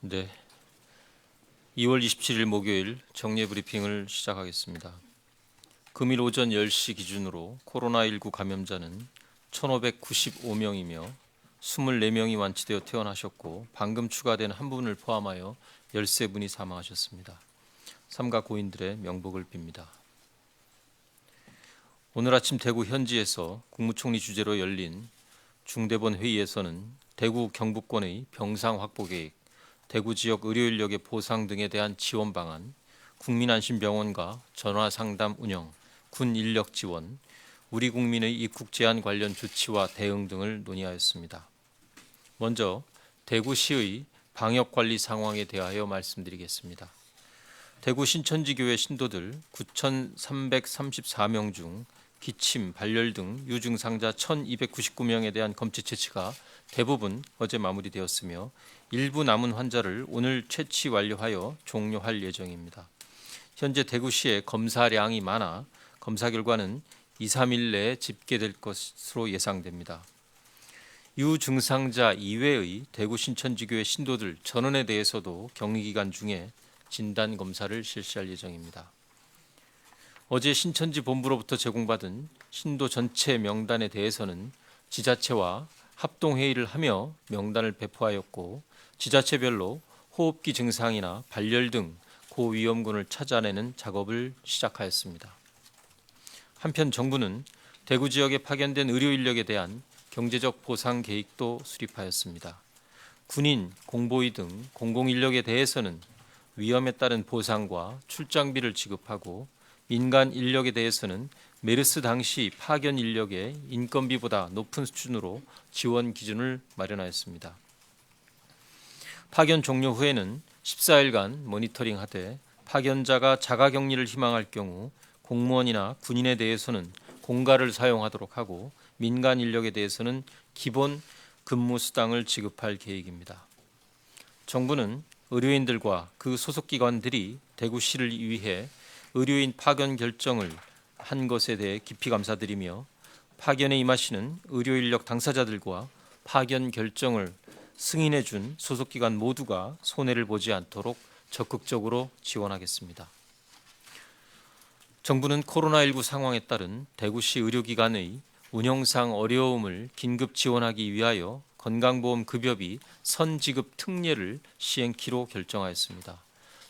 네, 2월 27일 목요일 정례 브리핑을 시작하겠습니다. 금일 오전 10시 기준으로 코로나19 감염자는 1,595명이며 24명이 완치되어 퇴원하셨고 방금 추가된 한 분을 포함하여 13분이 사망하셨습니다. 삼가 고인들의 명복을 빕니다. 오늘 아침 대구 현지에서 국무총리 주재로 열린 중대본 회의에서는 대구 경북권의 병상 확보 계획, 대구 지역 의료 인력의 보상 등에 대한 지원 방안, 국민안심병원과 전화상담 운영, 군 인력 지원, 우리 국민의 입국 제한 관련 조치와 대응 등을 논의하였습니다. 먼저 대구시의 방역관리 상황에 대하여 말씀드리겠습니다. 대구 신천지교회 신도들 9,334명 중 기침, 발열 등 유증상자 1,299명에 대한 검체 채취가 대부분 어제 마무리되었으며 일부 남은 환자를 오늘 채취 완료하여 종료할 예정입니다. 현재 대구시에 검사량이 많아 검사 결과는 2, 3일 내에 집계될 것으로 예상됩니다. 유증상자 이외의 대구 신천지교회 신도들 전원에 대해서도 격리기간 중에 진단검사를 실시할 예정입니다. 어제 신천지 본부로부터 제공받은 신도 전체 명단에 대해서는 지자체와 합동회의를 하며 명단을 배포하였고 지자체별로 호흡기 증상이나 발열 등 고위험군을 찾아내는 작업을 시작하였습니다. 한편 정부는 대구 지역에 파견된 의료 인력에 대한 경제적 보상 계획도 수립하였습니다. 군인, 공보위 등 공공인력에 대해서는 위험에 따른 보상과 출장비를 지급하고 민간 인력에 대해서는 메르스 당시 파견 인력의 인건비보다 높은 수준으로 지원 기준을 마련하였습니다. 파견 종료 후에는 14일간 모니터링하되 파견자가 자가격리를 희망할 경우 공무원이나 군인에 대해서는 공가를 사용하도록 하고 민간 인력에 대해서는 기본 근무 수당을 지급할 계획입니다. 정부는 의료인들과 그 소속기관들이 대구시를 위해 의료인 파견 결정을 한 것에 대해 깊이 감사드리며 파견에 임하시는 의료인력 당사자들과 파견 결정을 승인해 준 소속기관 모두가 손해를 보지 않도록 적극적으로 지원하겠습니다. 정부는 코로나19 상황에 따른 대구시 의료기관의 운영상 어려움을 긴급 지원하기 위하여 건강보험급여비 선지급 특례를 시행키로 결정하였습니다.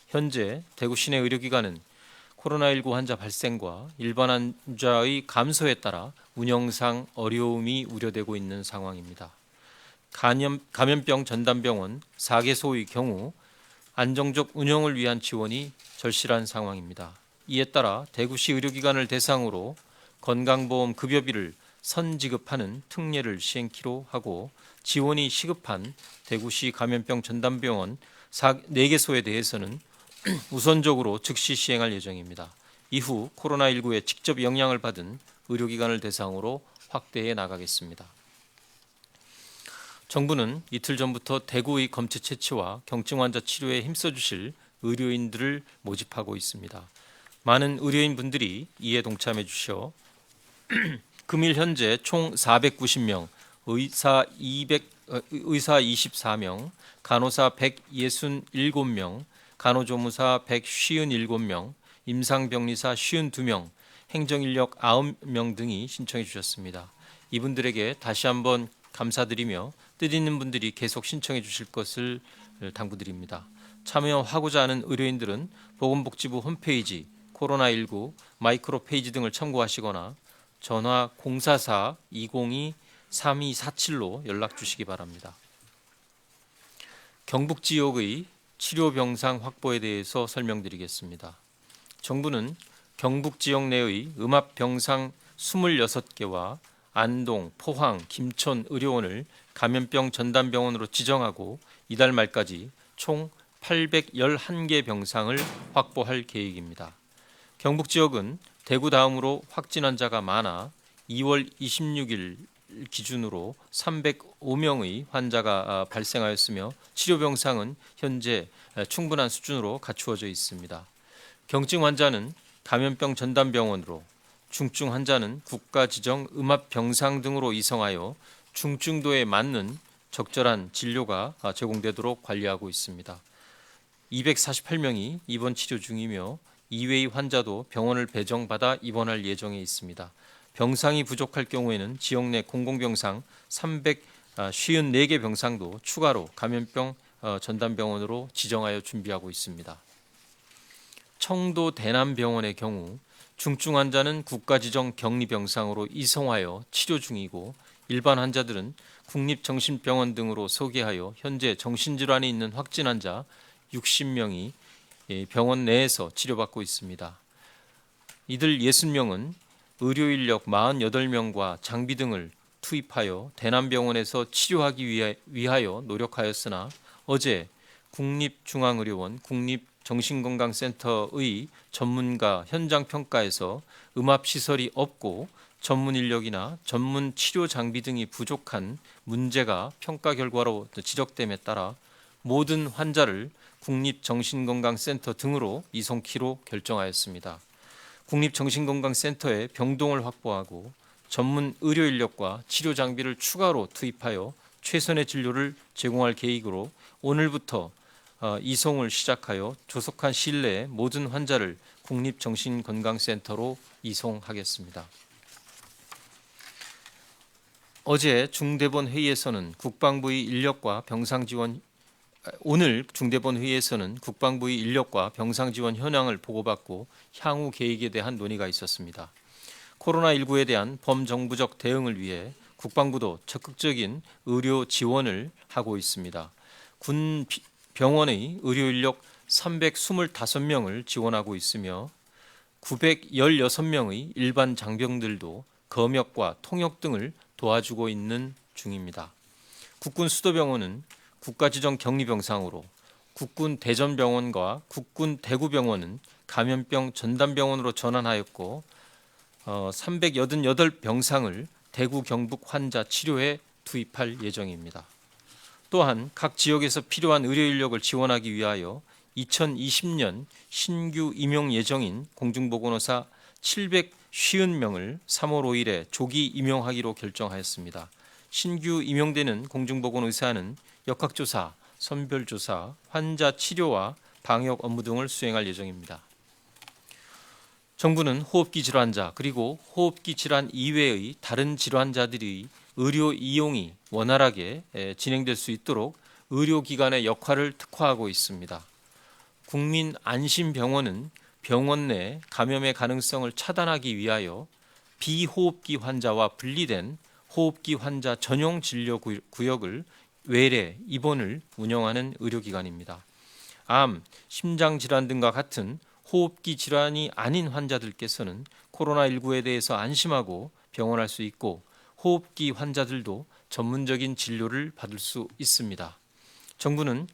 현재 대구 시내 의료기관은 코로나19 환자 발생과 일반 환자의 감소에 따라 운영상 어려움이 우려되고 있는 상황입니다. 감염병 전담병원 4개소의 경우 안정적 운영을 위한 지원이 절실한 상황입니다. 이에 따라 대구시 의료기관을 대상으로 건강보험 급여비를 선지급하는 특례를 시행키로 하고 지원이 시급한 대구시 감염병 전담병원 4개소에 대해서는 우선적으로 즉시 시행할 예정입니다. 이후 코로나19에 직접 영향을 받은 의료기관을 대상으로 확대해 나가겠습니다. 정부는 이틀 전부터 대구의 검체 채취와 경증 환자 치료에 힘써주실 의료인들을 모집하고 있습니다. 많은 의료인분들이 이에 동참해 주셔 금일 현재 총 490명, 의사 24명, 간호사 167명, 간호조무사 157명, 임상병리사 52명, 행정인력 9명 등이 신청해 주셨습니다. 이분들에게 다시 한번 감사드리며 뜻 있는 분들이 계속 신청해 주실 것을 당부드립니다. 참여하고자 하는 의료인들은 보건복지부 홈페이지 코로나19 마이크로 페이지 등을 참고하시거나 전화 044-202-3247로 연락 주시기 바랍니다. 경북 지역의 치료병상 확보에 대해서 설명드리겠습니다. 정부는 경북 지역 내의 음압병상 26개와 안동, 포항, 김천 의료원을 감염병 전담병원으로 지정하고 이달 말까지 총 811개 병상을 확보할 계획입니다. 경북 지역은 대구 다음으로 확진 환자가 많아 2월 26일 기준으로 305명의 환자가 발생하였으며 치료병상은 현재 충분한 수준으로 갖추어져 있습니다. 경증 환자는 감염병 전담병원으로, 중증 환자는 국가 지정 음압병상 등으로 이송하여 중증도에 맞는 적절한 진료가 제공되도록 관리하고 있습니다. 248명이 입원 치료 중이며 이외의 환자도 병원을 배정받아 입원할 예정에 있습니다. 병상이 부족할 경우에는 지역 내 공공병상 354개 병상도 추가로 감염병 전담병원으로 지정하여 준비하고 있습니다. 청도 대남병원의 경우 중증 환자는 국가지정 격리병상으로 이송하여 치료 중이고 일반 환자들은 국립정신병원 등으로 소개하여 현재 정신질환이 있는 확진 환자 60명이 병원 내에서 치료받고 있습니다. 이들 60명은 의료인력 48명과 장비 등을 투입하여 대남병원에서 치료하기 위하여 노력하였으나 어제 국립중앙의료원 국립정신건강센터의 전문가 현장평가에서 음압시설이 없고 전문 인력이나 전문 치료 장비 등이 부족한 문제가 평가 결과로 지적됨에 따라 모든 환자를 국립정신건강센터 등으로 이송키로 결정하였습니다. 국립정신건강센터에 병동을 확보하고 전문 의료 인력과 치료 장비를 추가로 투입하여 최선의 진료를 제공할 계획으로 오늘부터 이송을 시작하여 조속한 시일 내에 모든 환자를 국립정신건강센터로 이송하겠습니다. 어제 중대본 회의에서는 국방부의 인력과 병상 지원 오늘 중대본 회의에서는 국방부의 인력과 병상 지원 현황을 보고받고 향후 계획에 대한 논의가 있었습니다. 코로나19에 대한 범정부적 대응을 위해 국방부도 적극적인 의료 지원을 하고 있습니다. 군 병원의 의료 인력 325명을 지원하고 있으며 916명의 일반 장병들도 검역과 통역 등을 도와주고 있는 중입니다. 국군 수도병원은 국가지정 격리병상으로, 국군 대전병원과 국군 대구병원은 감염병 전담병원으로 전환하였고 388병상을 대구 경북 환자 치료에 투입할 예정입니다. 또한 각 지역에서 필요한 의료 인력을 지원하기 위하여 2020년 신규 임용 예정인 공중보건의사 750명을 3월 5일에 조기 임용하기로 결정하였습니다. 신규 임용되는 공중보건의사는 역학조사, 선별조사, 환자 치료와 방역 업무 등을 수행할 예정입니다. 정부는 호흡기 질환자 그리고 호흡기 질환 이외의 다른 질환자들의 의료 이용이 원활하게 진행될 수 있도록 의료기관의 역할을 특화하고 있습니다. 국민안심병원은 병원 내 감염의 가능성을 차단하기 위하여 비호흡기 환자와 분리된 호흡기 환자 전용 진료 구역을 외래 입원을 운영하는 의료기관입니다. 암, 심장질환 등과 같은 호흡기 질환이 아닌 환자들께서는 코로나19에 대해서 안심하고 병원할 수 있고 호흡기 환자들도 전문적인 진료를 받을 수 있습니다. 정부는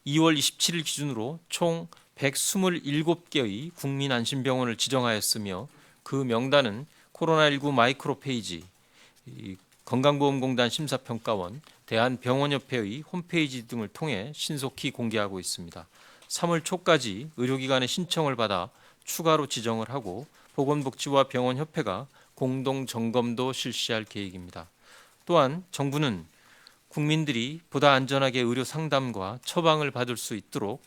2월 27일 기준으로 총 127개의 국민안심병원을 지정하였으며 그 명단은 코로나19 마이크로 페이지, 건강보험공단 심사평가원, 대한병원협회의 홈페이지 등을 통해 신속히 공개하고 있습니다. 3월 초까지 의료기관의 신청을 받아 추가로 지정을 하고 보건복지부와 병원협회가 공동 점검도 실시할 계획입니다. 또한 정부는 국민들이 보다 안전하게 의료 상담과 처방을 받을 수 있도록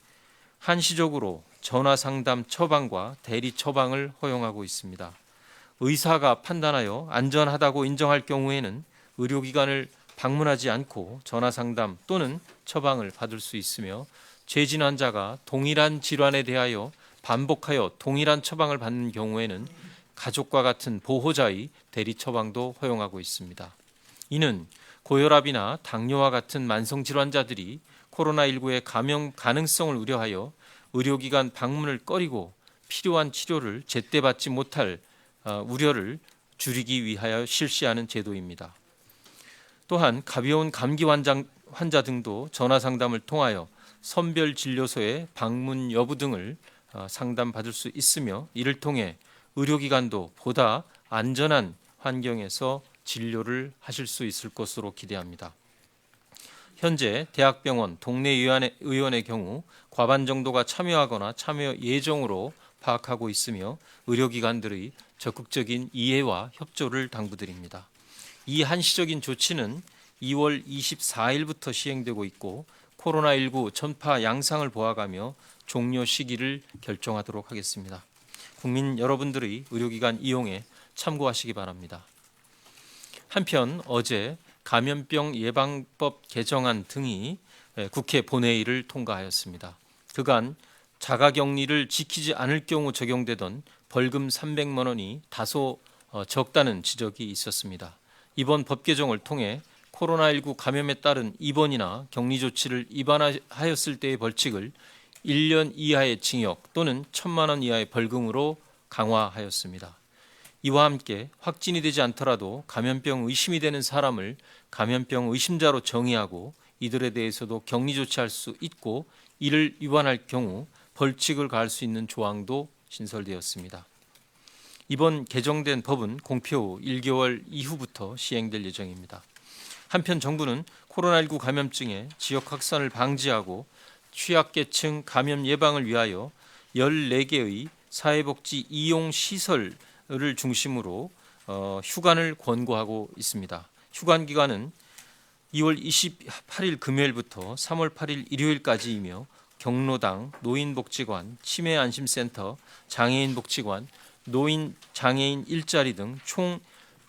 한시적으로 전화 상담 처방과 대리 처방을 허용하고 있습니다. 의사가 판단하여 안전하다고 인정할 경우에는 의료기관을 방문하지 않고 전화 상담 또는 처방을 받을 수 있으며 재진 환자가 동일한 질환에 대하여 반복하여 동일한 처방을 받는 경우에는 가족과 같은 보호자의 대리 처방도 허용하고 있습니다. 이는 고혈압이나 당뇨와 같은 만성 질환자들이 코로나19의 감염 가능성을 우려하여 의료기관 방문을 꺼리고 필요한 치료를 제때 받지 못할 우려를 줄이기 위하여 실시하는 제도입니다. 또한 가벼운 감기 환자 등도 전화 상담을 통하여 선별진료소의 방문 여부 등을 상담받을 수 있으며 이를 통해 의료기관도 보다 안전한 환경에서 진료를 하실 수 있을 것으로 기대합니다. 현재 대학병원, 동네 의원의 경우 과반 정도가 참여하거나 참여 예정으로 파악하고 있으며 의료기관들의 적극적인 이해와 협조를 당부드립니다. 이 한시적인 조치는 2월 24일부터 시행되고 있고 코로나19 전파 양상을 보아가며 종료 시기를 결정하도록 하겠습니다. 국민 여러분들의 의료기관 이용에 참고하시기 바랍니다. 한편 어제 감염병 예방법 개정안 등이 국회 본회의를 통과하였습니다. 그간 자가격리를 지키지 않을 경우 적용되던 벌금 300만 원이 다소 적다는 지적이 있었습니다. 이번 법 개정을 통해 코로나19 감염에 따른 입원이나 격리 조치를 위반하였을 때의 벌칙을 1년 이하의 징역 또는 1,000만 원 이하의 벌금으로 강화하였습니다. 이와 함께 확진이 되지 않더라도 감염병 의심이 되는 사람을 감염병 의심자로 정의하고 이들에 대해서도 격리 조치할 수 있고 이를 위반할 경우 벌칙을 가할 수 있는 조항도 신설되었습니다. 이번 개정된 법은 공표 후 1개월 이후부터 시행될 예정입니다. 한편 정부는 코로나19 감염증의 지역 확산을 방지하고 취약계층 감염 예방을 위하여 14개의 사회복지 이용시설을 중심으로 휴관을 권고하고 있습니다. 휴관 기간은 2월 28일 금요일부터 3월 8일 일요일까지이며 경로당, 노인복지관, 치매안심센터, 장애인복지관, 노인 장애인 일자리 등 총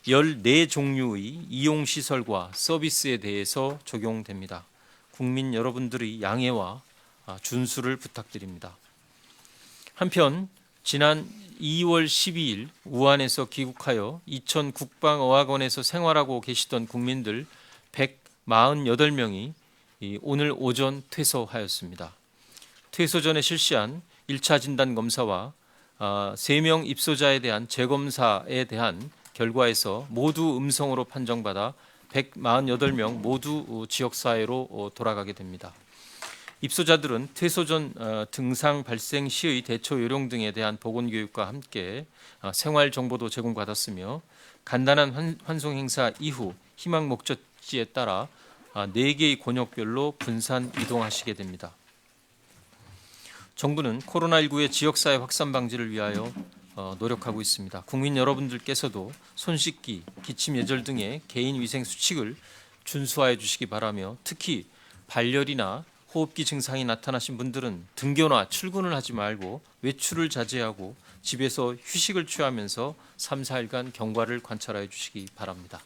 14종류의 이용시설과 서비스에 대해서 적용됩니다. 국민 여러분들의 양해와 준수를 부탁드립니다. 한편 지난 2월 12일 우한에서 귀국하여 이천 국방어학원에서 생활하고 계시던 국민들 148명이 오늘 오전 퇴소하였습니다. 퇴소 전에 실시한 1차 진단검사와 3명 입소자에 대한 재검사에 대한 결과에서 모두 음성으로 판정받아 148명 모두 지역사회로 돌아가게 됩니다. 입소자들은 퇴소 전 등상 발생 시의 대처 요령 등에 대한 보건교육과 함께 생활 정보도 제공받았으며 간단한 환송 행사 이후 희망 목적지에 따라 4개의 권역별로 분산 이동하시게 됩니다. 정부는 코로나19의 지역사회 확산 방지를 위하여 노력하고 있습니다. 국민 여러분들께서도 손 씻기, 기침 예절 등의 개인 위생 수칙을 준수하여 주시기 바라며 특히 발열이나 호흡기 증상이 나타나신 분들은 등교나 출근을 하지 말고 외출을 자제하고 집에서 휴식을 취하면서 3, 4일간 경과를 관찰하여 주시기 바랍니다.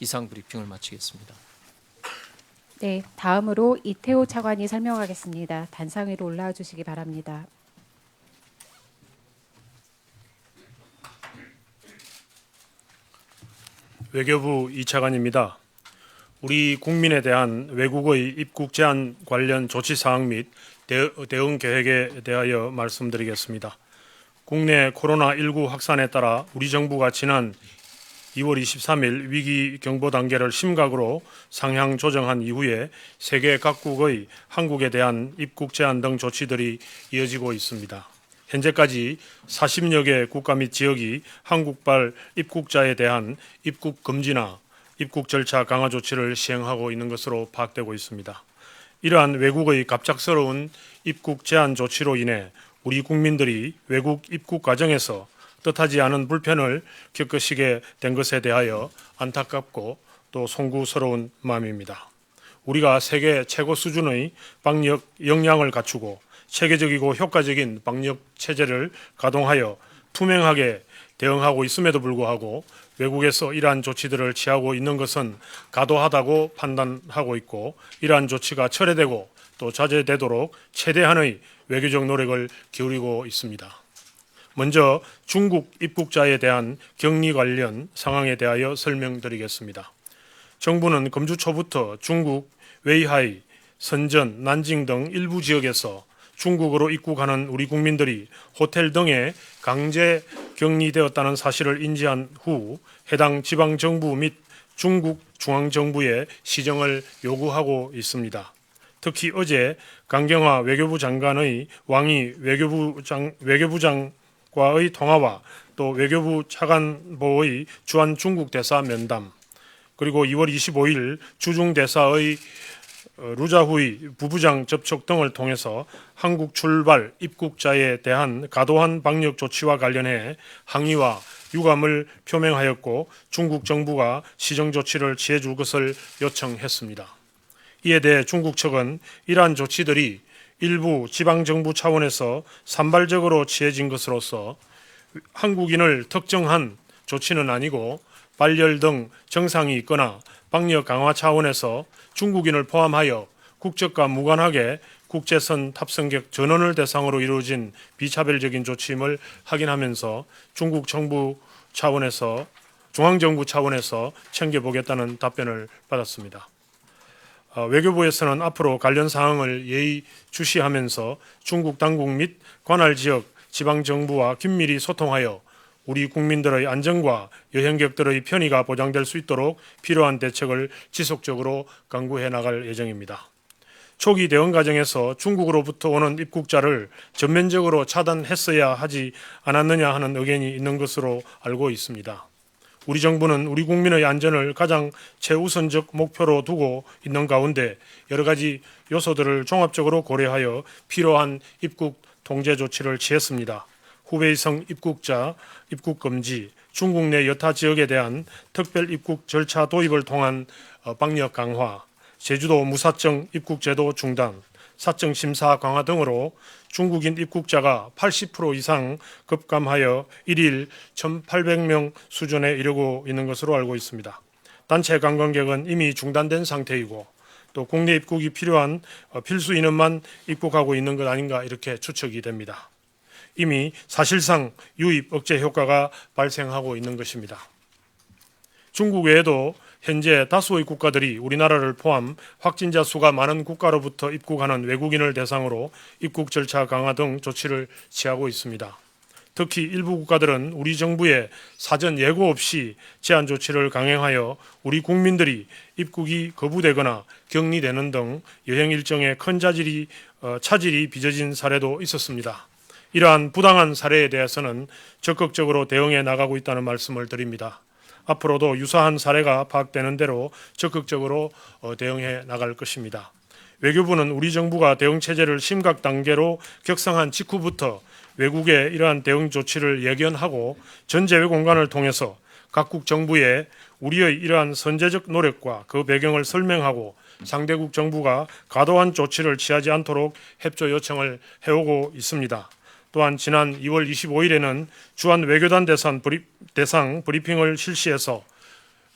이상 브리핑을 마치겠습니다. 네, 다음으로 이태호 차관이 설명하겠습니다. 단상 위로 올라와 주시기 바랍니다. 외교부 이 차관입니다. 우리 국민에 대한 외국의 입국 제한 관련 조치 사항 및 대응 계획에 대하여 말씀드리겠습니다. 국내 코로나19 확산에 따라 우리 정부가 지난 2월 23일 위기 경보 단계를 심각으로 상향 조정한 이후에 세계 각국의 한국에 대한 입국 제한 등 조치들이 이어지고 있습니다. 현재까지 40여 개 국가 및 지역이 한국발 입국자에 대한 입국 금지나 입국 절차 강화 조치를 시행하고 있는 것으로 파악되고 있습니다. 이러한 외국의 갑작스러운 입국 제한 조치로 인해 우리 국민들이 외국 입국 과정에서 뜻하지 않은 불편을 겪으시게 된 것에 대하여 안타깝고 또 송구스러운 마음입니다. 우리가 세계 최고 수준의 방역 역량을 갖추고 체계적이고 효과적인 방역 체제를 가동하여 투명하게 대응하고 있음에도 불구하고 외국에서 이러한 조치들을 취하고 있는 것은 과도하다고 판단하고 있고 이러한 조치가 철회되고 또 자제되도록 최대한의 외교적 노력을 기울이고 있습니다. 먼저 중국 입국자에 대한 격리 관련 상황에 대하여 설명드리겠습니다. 정부는 금주 초부터 중국 웨이하이, 선전, 난징 등 일부 지역에서 중국으로 입국하는 우리 국민들이 호텔 등에 강제 격리되었다는 사실을 인지한 후 해당 지방정부 및 중국 중앙정부에 시정을 요구하고 있습니다. 특히 어제 강경화 외교부 장관의 왕이 외교부장과의 통화와 또 외교부 차관보의 주한 중국 대사 면담 그리고 2월 25일 주중 대사의 루자후이 부부장 접촉 등을 통해서 한국 출발 입국자에 대한 과도한 방역 조치와 관련해 항의와 유감을 표명하였고 중국 정부가 시정 조치를 취해 줄 것을 요청했습니다. 이에 대해 중국 측은 이러한 조치들이 일부 지방정부 차원에서 산발적으로 취해진 것으로서 한국인을 특정한 조치는 아니고 발열 등 증상이 있거나 방역 강화 차원에서 중국인을 포함하여 국적과 무관하게 국제선 탑승객 전원을 대상으로 이루어진 비차별적인 조치임을 확인하면서 중국 정부 차원에서 중앙정부 차원에서 챙겨보겠다는 답변을 받았습니다. 외교부에서는 앞으로 관련 사항을 예의주시하면서 중국 당국 및 관할 지역 지방정부와 긴밀히 소통하여 우리 국민들의 안전과 여행객들의 편의가 보장될 수 있도록 필요한 대책을 지속적으로 강구해 나갈 예정입니다. 초기 대응 과정에서 중국으로부터 오는 입국자를 전면적으로 차단했어야 하지 않았느냐 하는 의견이 있는 것으로 알고 있습니다. 우리 정부는 우리 국민의 안전을 가장 최우선적 목표로 두고 있는 가운데 여러 가지 요소들을 종합적으로 고려하여 필요한 입국 통제 조치를 취했습니다. 후베이성 입국자 입국 금지, 중국 내 여타 지역에 대한 특별 입국 절차 도입을 통한 방역 강화, 제주도 무사증 입국 제도 중단, 사증 심사 강화 등으로 중국인 입국자가 80% 이상 급감하여 일일 1,800명 수준에 이르고 있는 것으로 알고 있습니다. 단체 관광객은 이미 중단된 상태이고 또 국내 입국이 필요한 필수 인원만 입국하고 있는 것 아닌가 이렇게 추측이 됩니다. 이미 사실상 유입 억제 효과가 발생하고 있는 것입니다. 중국 외에도 현재 다수의 국가들이 우리나라를 포함 확진자 수가 많은 국가로부터 입국하는 외국인을 대상으로 입국 절차 강화 등 조치를 취하고 있습니다. 특히 일부 국가들은 우리 정부의 사전 예고 없이 제한 조치를 강행하여 우리 국민들이 입국이 거부되거나 격리되는 등 여행 일정에 큰 차질이 빚어진 사례도 있었습니다. 이러한 부당한 사례에 대해서는 적극적으로 대응해 나가고 있다는 말씀을 드립니다. 앞으로도 유사한 사례가 파악되는 대로 적극적으로 대응해 나갈 것입니다. 외교부는 우리 정부가 대응 체제를 심각 단계로 격상한 직후부터 외국에 이러한 대응 조치를 예견하고 전제외 공간을 통해서 각국 정부에 우리의 이러한 선제적 노력과 그 배경을 설명하고 상대국 정부가 과도한 조치를 취하지 않도록 협조 요청을 해오고 있습니다. 또한 지난 2월 25일에는 주한 외교단 대상 브리핑을 실시해서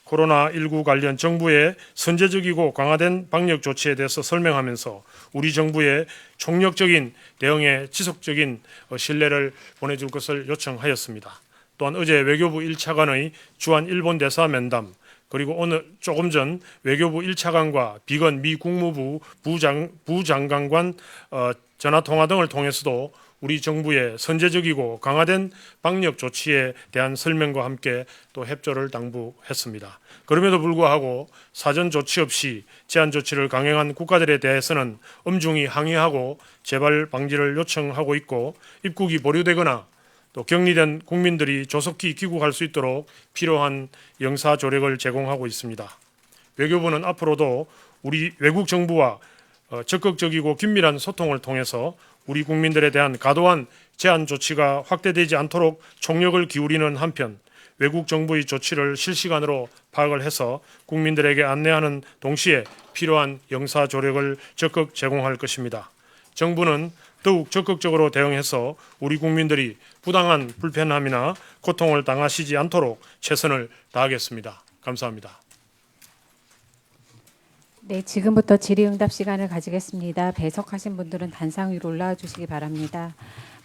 코로나19 관련 정부의 선제적이고 강화된 방역 조치에 대해서 설명하면서 우리 정부의 총력적인 대응에 지속적인 신뢰를 보내줄 것을 요청하였습니다. 또한 어제 외교부 1차관의 주한 일본 대사 면담 그리고 오늘 조금 전 외교부 1차관과 비건 미 국무부 부장관관 전화통화 등을 통해서도 우리 정부의 선제적이고 강화된 방역 조치에 대한 설명과 함께 또 협조를 당부했습니다. 그럼에도 불구하고 사전 조치 없이 제한 조치를 강행한 국가들에 대해서는 엄중히 항의하고 재발 방지를 요청하고 있고 입국이 보류되거나 또 격리된 국민들이 조속히 귀국할 수 있도록 필요한 영사 조력을 제공하고 있습니다. 외교부는 앞으로도 우리 외국 정부와 적극적이고 긴밀한 소통을 통해서 우리 국민들에 대한 과도한 제한 조치가 확대되지 않도록 총력을 기울이는 한편 외국 정부의 조치를 실시간으로 파악을 해서 국민들에게 안내하는 동시에 필요한 영사 조력을 적극 제공할 것입니다. 정부는 더욱 적극적으로 대응해서 우리 국민들이 부당한 불편함이나 고통을 당하시지 않도록 최선을 다하겠습니다. 감사합니다. 네, 지금부터 질의응답 시간을 가지겠습니다. 배석하신 분들은 단상 위로 올라와 주시기 바랍니다.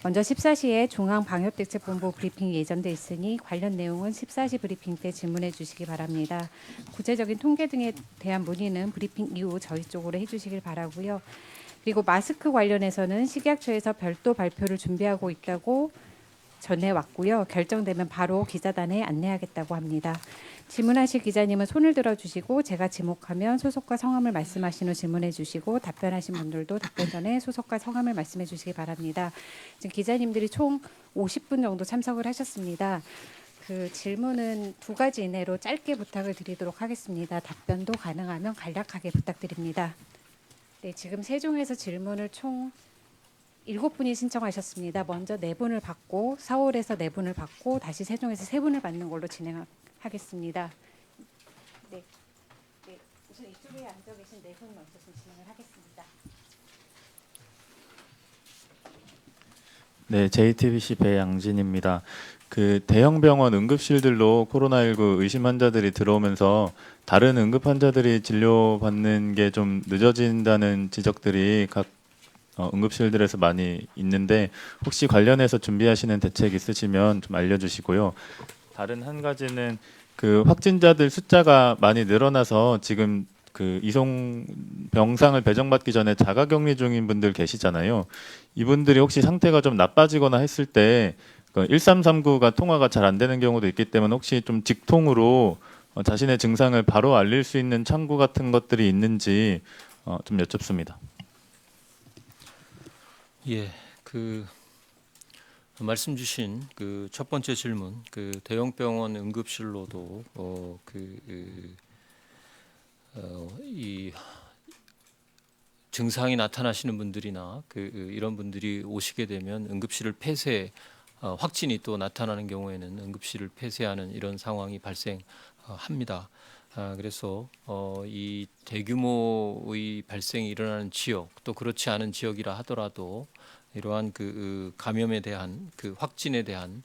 먼저 14시에 중앙방역대책본부 브리핑이 예정돼 있으니 관련 내용은 14시 브리핑 때 질문해 주시기 바랍니다. 구체적인 통계 등에 대한 문의는 브리핑 이후 저희 쪽으로 해주시길 바라고요. 그리고 마스크 관련해서는 식약처에서 별도 발표를 준비하고 있다고 전해왔고요. 결정되면 바로 기자단에 안내하겠다고 합니다. 질문하실 기자님은 손을 들어주시고 제가 지목하면 소속과 성함을 말씀하신 후 질문해 주시고 답변하신 분들도 답변 전에 소속과 성함을 말씀해 주시기 바랍니다. 지금 기자님들이 총 50분 정도 참석을 하셨습니다. 그 질문은 2가지 이내로 짧게 부탁을 드리도록 하겠습니다. 답변도 가능하면 간략하게 부탁드립니다. 네, 지금 세종에서 질문을 총 7분이 신청하셨습니다. 먼저 4분을 받고 서울에서 4분을 받고 다시 세종에서 3분을 받는 걸로 진행하겠습니다. 네, 네, 우선 이쪽에 앉아 계신 4분 먼저 진행을 하겠습니다. 네, JTBC 배양진입니다. 그 대형 병원 응급실들로 코로나19 의심 환자들이 들어오면서 다른 응급 환자들이 진료받는 게 좀 늦어진다는 지적들이 각 응급실들에서 많이 있는데 혹시 관련해서 준비하시는 대책 있으시면 좀 알려주시고요. 다른 한 가지는 그 확진자들 숫자가 많이 늘어나서 지금 그 이송 병상을 배정받기 전에 자가격리 중인 분들 계시잖아요. 이분들이 혹시 상태가 좀 나빠지거나 했을 때 1339가 통화가 잘 안 되는 경우도 있기 때문에 혹시 좀 직통으로 자신의 증상을 바로 알릴 수 있는 창구 같은 것들이 있는지 좀 여쭙습니다. 예, 그 말씀 주신 그 첫 번째 질문, 그 대형 병원 응급실로도 이 증상이 나타나시는 분들이나 이런 분들이 오시게 되면 응급실을 폐쇄, 확진이 또 나타나는 경우에는 응급실을 폐쇄하는 이런 상황이 발생합니다. 그래서 이 대규모의 발생이 일어나는 지역, 또 그렇지 않은 지역이라 하더라도 이러한 그 감염에 대한 그 확진에 대한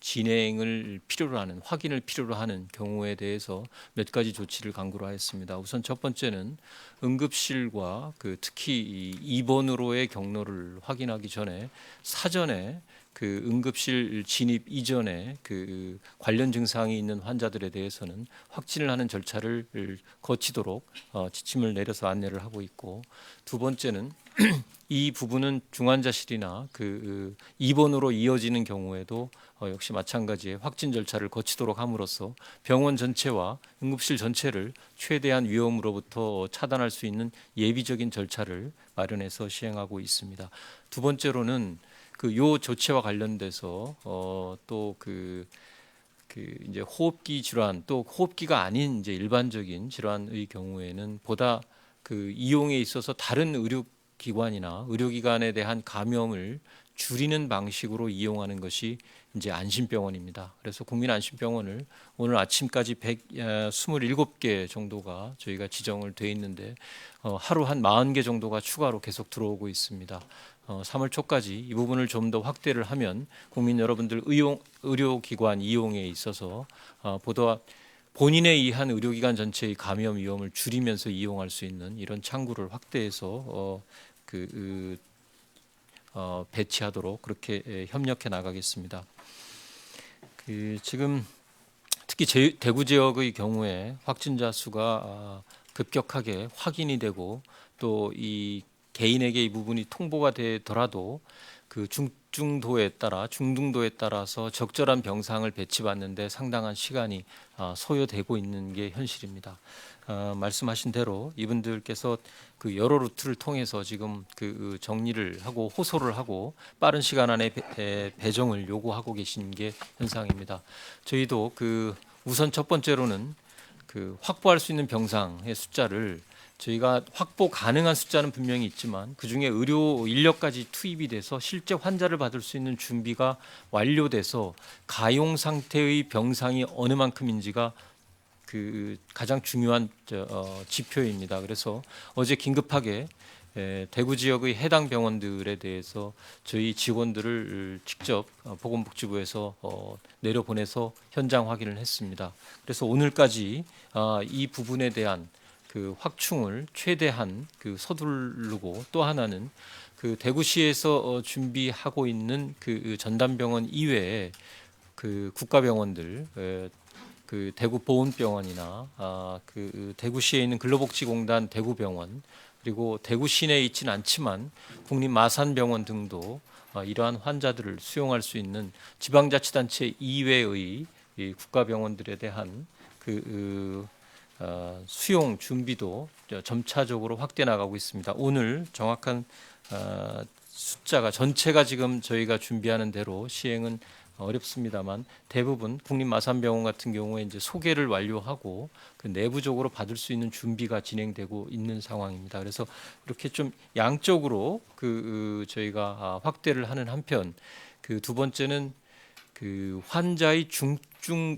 진행을 필요로 하는, 확인을 필요로 하는 경우에 대해서 몇 가지 조치를 강구로 하였습니다. 우선 첫 번째는 응급실과 특히 이 입원으로의 경로를 확인하기 전에 사전에 그 응급실 진입 이전에 그 관련 증상이 있는 환자들에 대해서는 확진을 하는 절차를 거치도록 지침을 내려서 안내를 하고 있고, 두 번째는 이 부분은 중환자실이나 입원으로 이어지는 경우에도 역시 마찬가지의 확진 절차를 거치도록 함으로써 병원 전체와 응급실 전체를 최대한 위험으로부터 차단할 수 있는 예비적인 절차를 마련해서 시행하고 있습니다. 두 번째로는 요 조치와 관련돼서 또 이제 호흡기 질환, 또 호흡기가 아닌 이제 일반적인 질환의 경우에는 보다 이용에 있어서 다른 의료기관이나 의료기관에 대한 감염을 줄이는 방식으로 이용하는 것이 이제 안심병원입니다. 그래서 국민안심병원을 오늘 아침까지 127개 정도가 저희가 지정을 돼 있는데 하루 한 40개 정도가 추가로 계속 들어오고 있습니다. 3월 초까지 이 부분을 좀 더 확대를 하면 국민 여러분들 의료기관 이용에 있어서 보다 본인에 의한 의료기관 전체의 감염 위험을 줄이면서 이용할 수 있는 이런 창구를 확대해서 배치하도록 그렇게 협력해 나가겠습니다. 지금 특히 대구 지역의 경우에 확진자 수가 급격하게 확인이 되고 또 이 개인에게 이 부분이 통보가 되더라도 중증도에 따라서 적절한 병상을 배치받는데 상당한 시간이 소요되고 있는 게 현실입니다. 말씀하신 대로 이분들께서 여러 루트를 통해서 지금 정리를 하고 호소를 하고 빠른 시간 안에 배정을 요구하고 계신 게 현상입니다. 저희도 우선 첫 번째로는 확보할 수 있는 병상의 숫자를 저희가 확보 가능한 숫자는 분명히 있지만 그중에 의료 인력까지 투입이 돼서 실제 환자를 받을 수 있는 준비가 완료돼서 가용 상태의 병상이 어느 만큼인지가 가장 중요한 지표입니다. 그래서 어제 긴급하게 대구 지역의 해당 병원들에 대해서 저희 직원들을 직접 보건복지부에서 내려보내서 현장 확인을 했습니다. 그래서 오늘까지 이 부분에 대한 확충을 최대한 서두르고, 또 하나는 대구시에서 준비하고 있는 전담병원 이외에 국가병원들, 대구보훈병원이나 대구시에 있는 근로복지공단 대구병원, 그리고 대구 시내에 있지는 않지만 국립마산병원 등도 이러한 환자들을 수용할 수 있는 지방자치단체 이외의 이 국가병원들에 대한 수용 준비도 점차적으로 확대 나가고 있습니다. 오늘 정확한 숫자가 전체가 지금 저희가 준비하는 대로 시행은 어렵습니다만 대부분 국립마산병원 같은 경우에 이제 소개를 완료하고 그 내부적으로 받을 수 있는 준비가 진행되고 있는 상황입니다. 그래서 이렇게 좀 양적으로 저희가 확대를 하는 한편 그 두 번째는 그 환자의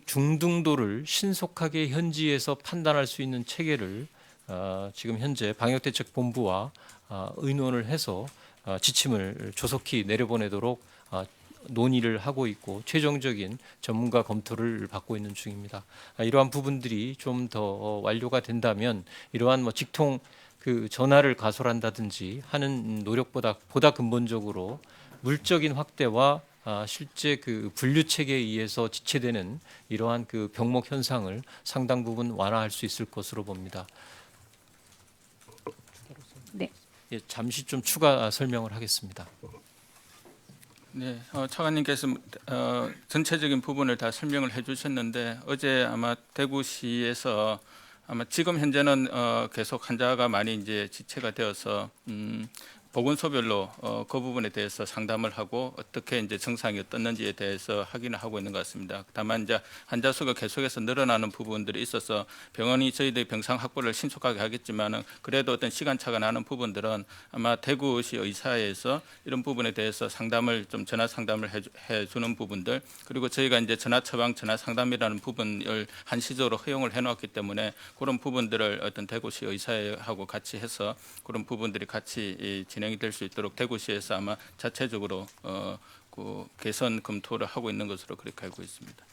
중등도를 신속하게 현지에서 판단할 수 있는 체계를 지금 현재 방역대책본부와 의논을 해서 지침을 조속히 내려보내도록 논의를 하고 있고 최종적인 전문가 검토를 받고 있는 중입니다. 이러한 부분들이 좀 더 완료가 된다면 이러한 뭐 직통 그 전화를 가설한다든지 하는 노력보다 보다 근본적으로 물적인 확대와 실제 그 분류 체계에 의해서 지체되는 이러한 그 병목 현상을 상당 부분 완화할 수 있을 것으로 봅니다. 네. 예, 잠시 좀 추가 설명을 하겠습니다. 네, 차관님께서 전체적인 부분을 다 설명을 해주셨는데 어제 아마 대구시에서 아마 지금 현재는 계속 환자가 많이 이제 지체가 되어서 보건소별로 그 부분에 대해서 상담을 하고 어떻게 이제 증상이 어떻는지에 대해서 확인을 하고 있는 것 같습니다. 다만 이제 환자 수가 계속해서 늘어나는 부분들이 있어서 병원이 저희들이 병상 확보를 신속하게 하겠지만은 그래도 어떤 시간차가 나는 부분들은 아마 대구시 의사에서 이런 부분에 대해서 상담을 좀 전화 상담을 해주는 부분들 그리고 저희가 이제 전화 처방, 전화 상담이라는 부분을 한시적으로 허용을 해놓았기 때문에 그런 부분들을 어떤 대구시 의사하고 같이 해서 그런 부분들이 같이 진행이 될 수 있도록 대구시에서 아마 자체적으로 그 개선 검토를 하고 있는 것으로 그렇게 알고 있습니다.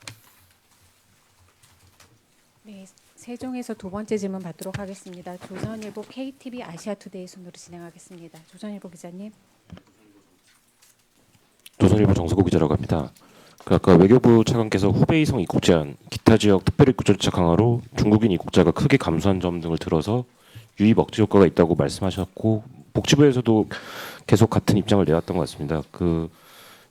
네, 세종에서 두 번째 질문 받도록 하겠습니다. 조선일보 KTV 아시아투데이 순으로 진행하겠습니다. 조선일보 기자님. 조선일보 정석호 기자라고 합니다. 아까 외교부 차관께서 후베이성 입국 제한, 기타 지역 특별 입국 절차 강화로 중국인 입국자가 크게 감소한 점 등을 들어서 유입 억제 효과가 있다고 말씀하셨고 복지부에서도 계속 같은 입장을 내왔던 것 같습니다. 그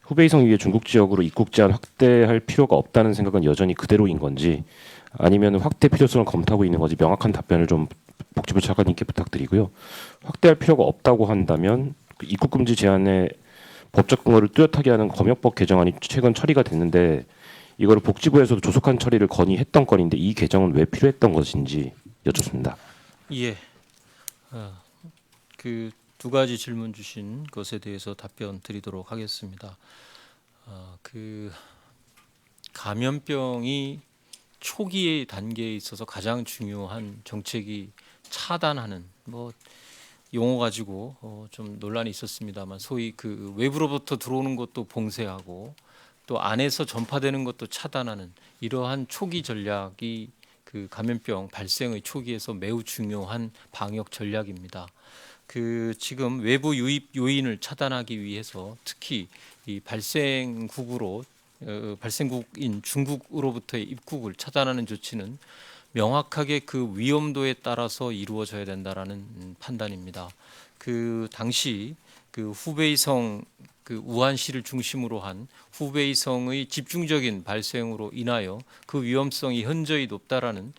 후베이성 이외 중국 지역으로 입국 제한 확대할 필요가 없다는 생각은 여전히 그대로인 건지 아니면 확대 필요성을 검토하고 있는 건지 명확한 답변을 좀 복지부 차관님께 부탁드리고요. 확대할 필요가 없다고 한다면 입국 금지 제한의 법적 근거를 뚜렷하게 하는 검역법 개정안이 최근 처리가 됐는데 이거를 복지부에서도 조속한 처리를 건의했던 건인데 이 개정은 왜 필요했던 것인지 여쭙습니다. 예, 그 두 가지 질문 주신 것에 대해서 답변 드리도록 하겠습니다. 그 감염병이 초기의 단계에 있어서 가장 중요한 정책이 차단하는 뭐 용어 가지고 좀 논란이 있었습니다만 소위 그 외부로부터 들어오는 것도 봉쇄하고 또 안에서 전파되는 것도 차단하는 이러한 초기 전략이 그 감염병 발생의 초기에서 매우 중요한 방역 전략입니다. 그 지금 외부 유입 요인을 차단하기 위해서 특히 이 발생국인 중국으로부터의 입국을 차단하는 조치는 명확하게 그 위험도에 따라서 이루어져야 된다라는 판단입니다. 그 당시 그 후베이성 그 우한시를 중심으로 한 후베이성의 집중적인 발생으로 인하여 그 위험성이 현저히 높다라는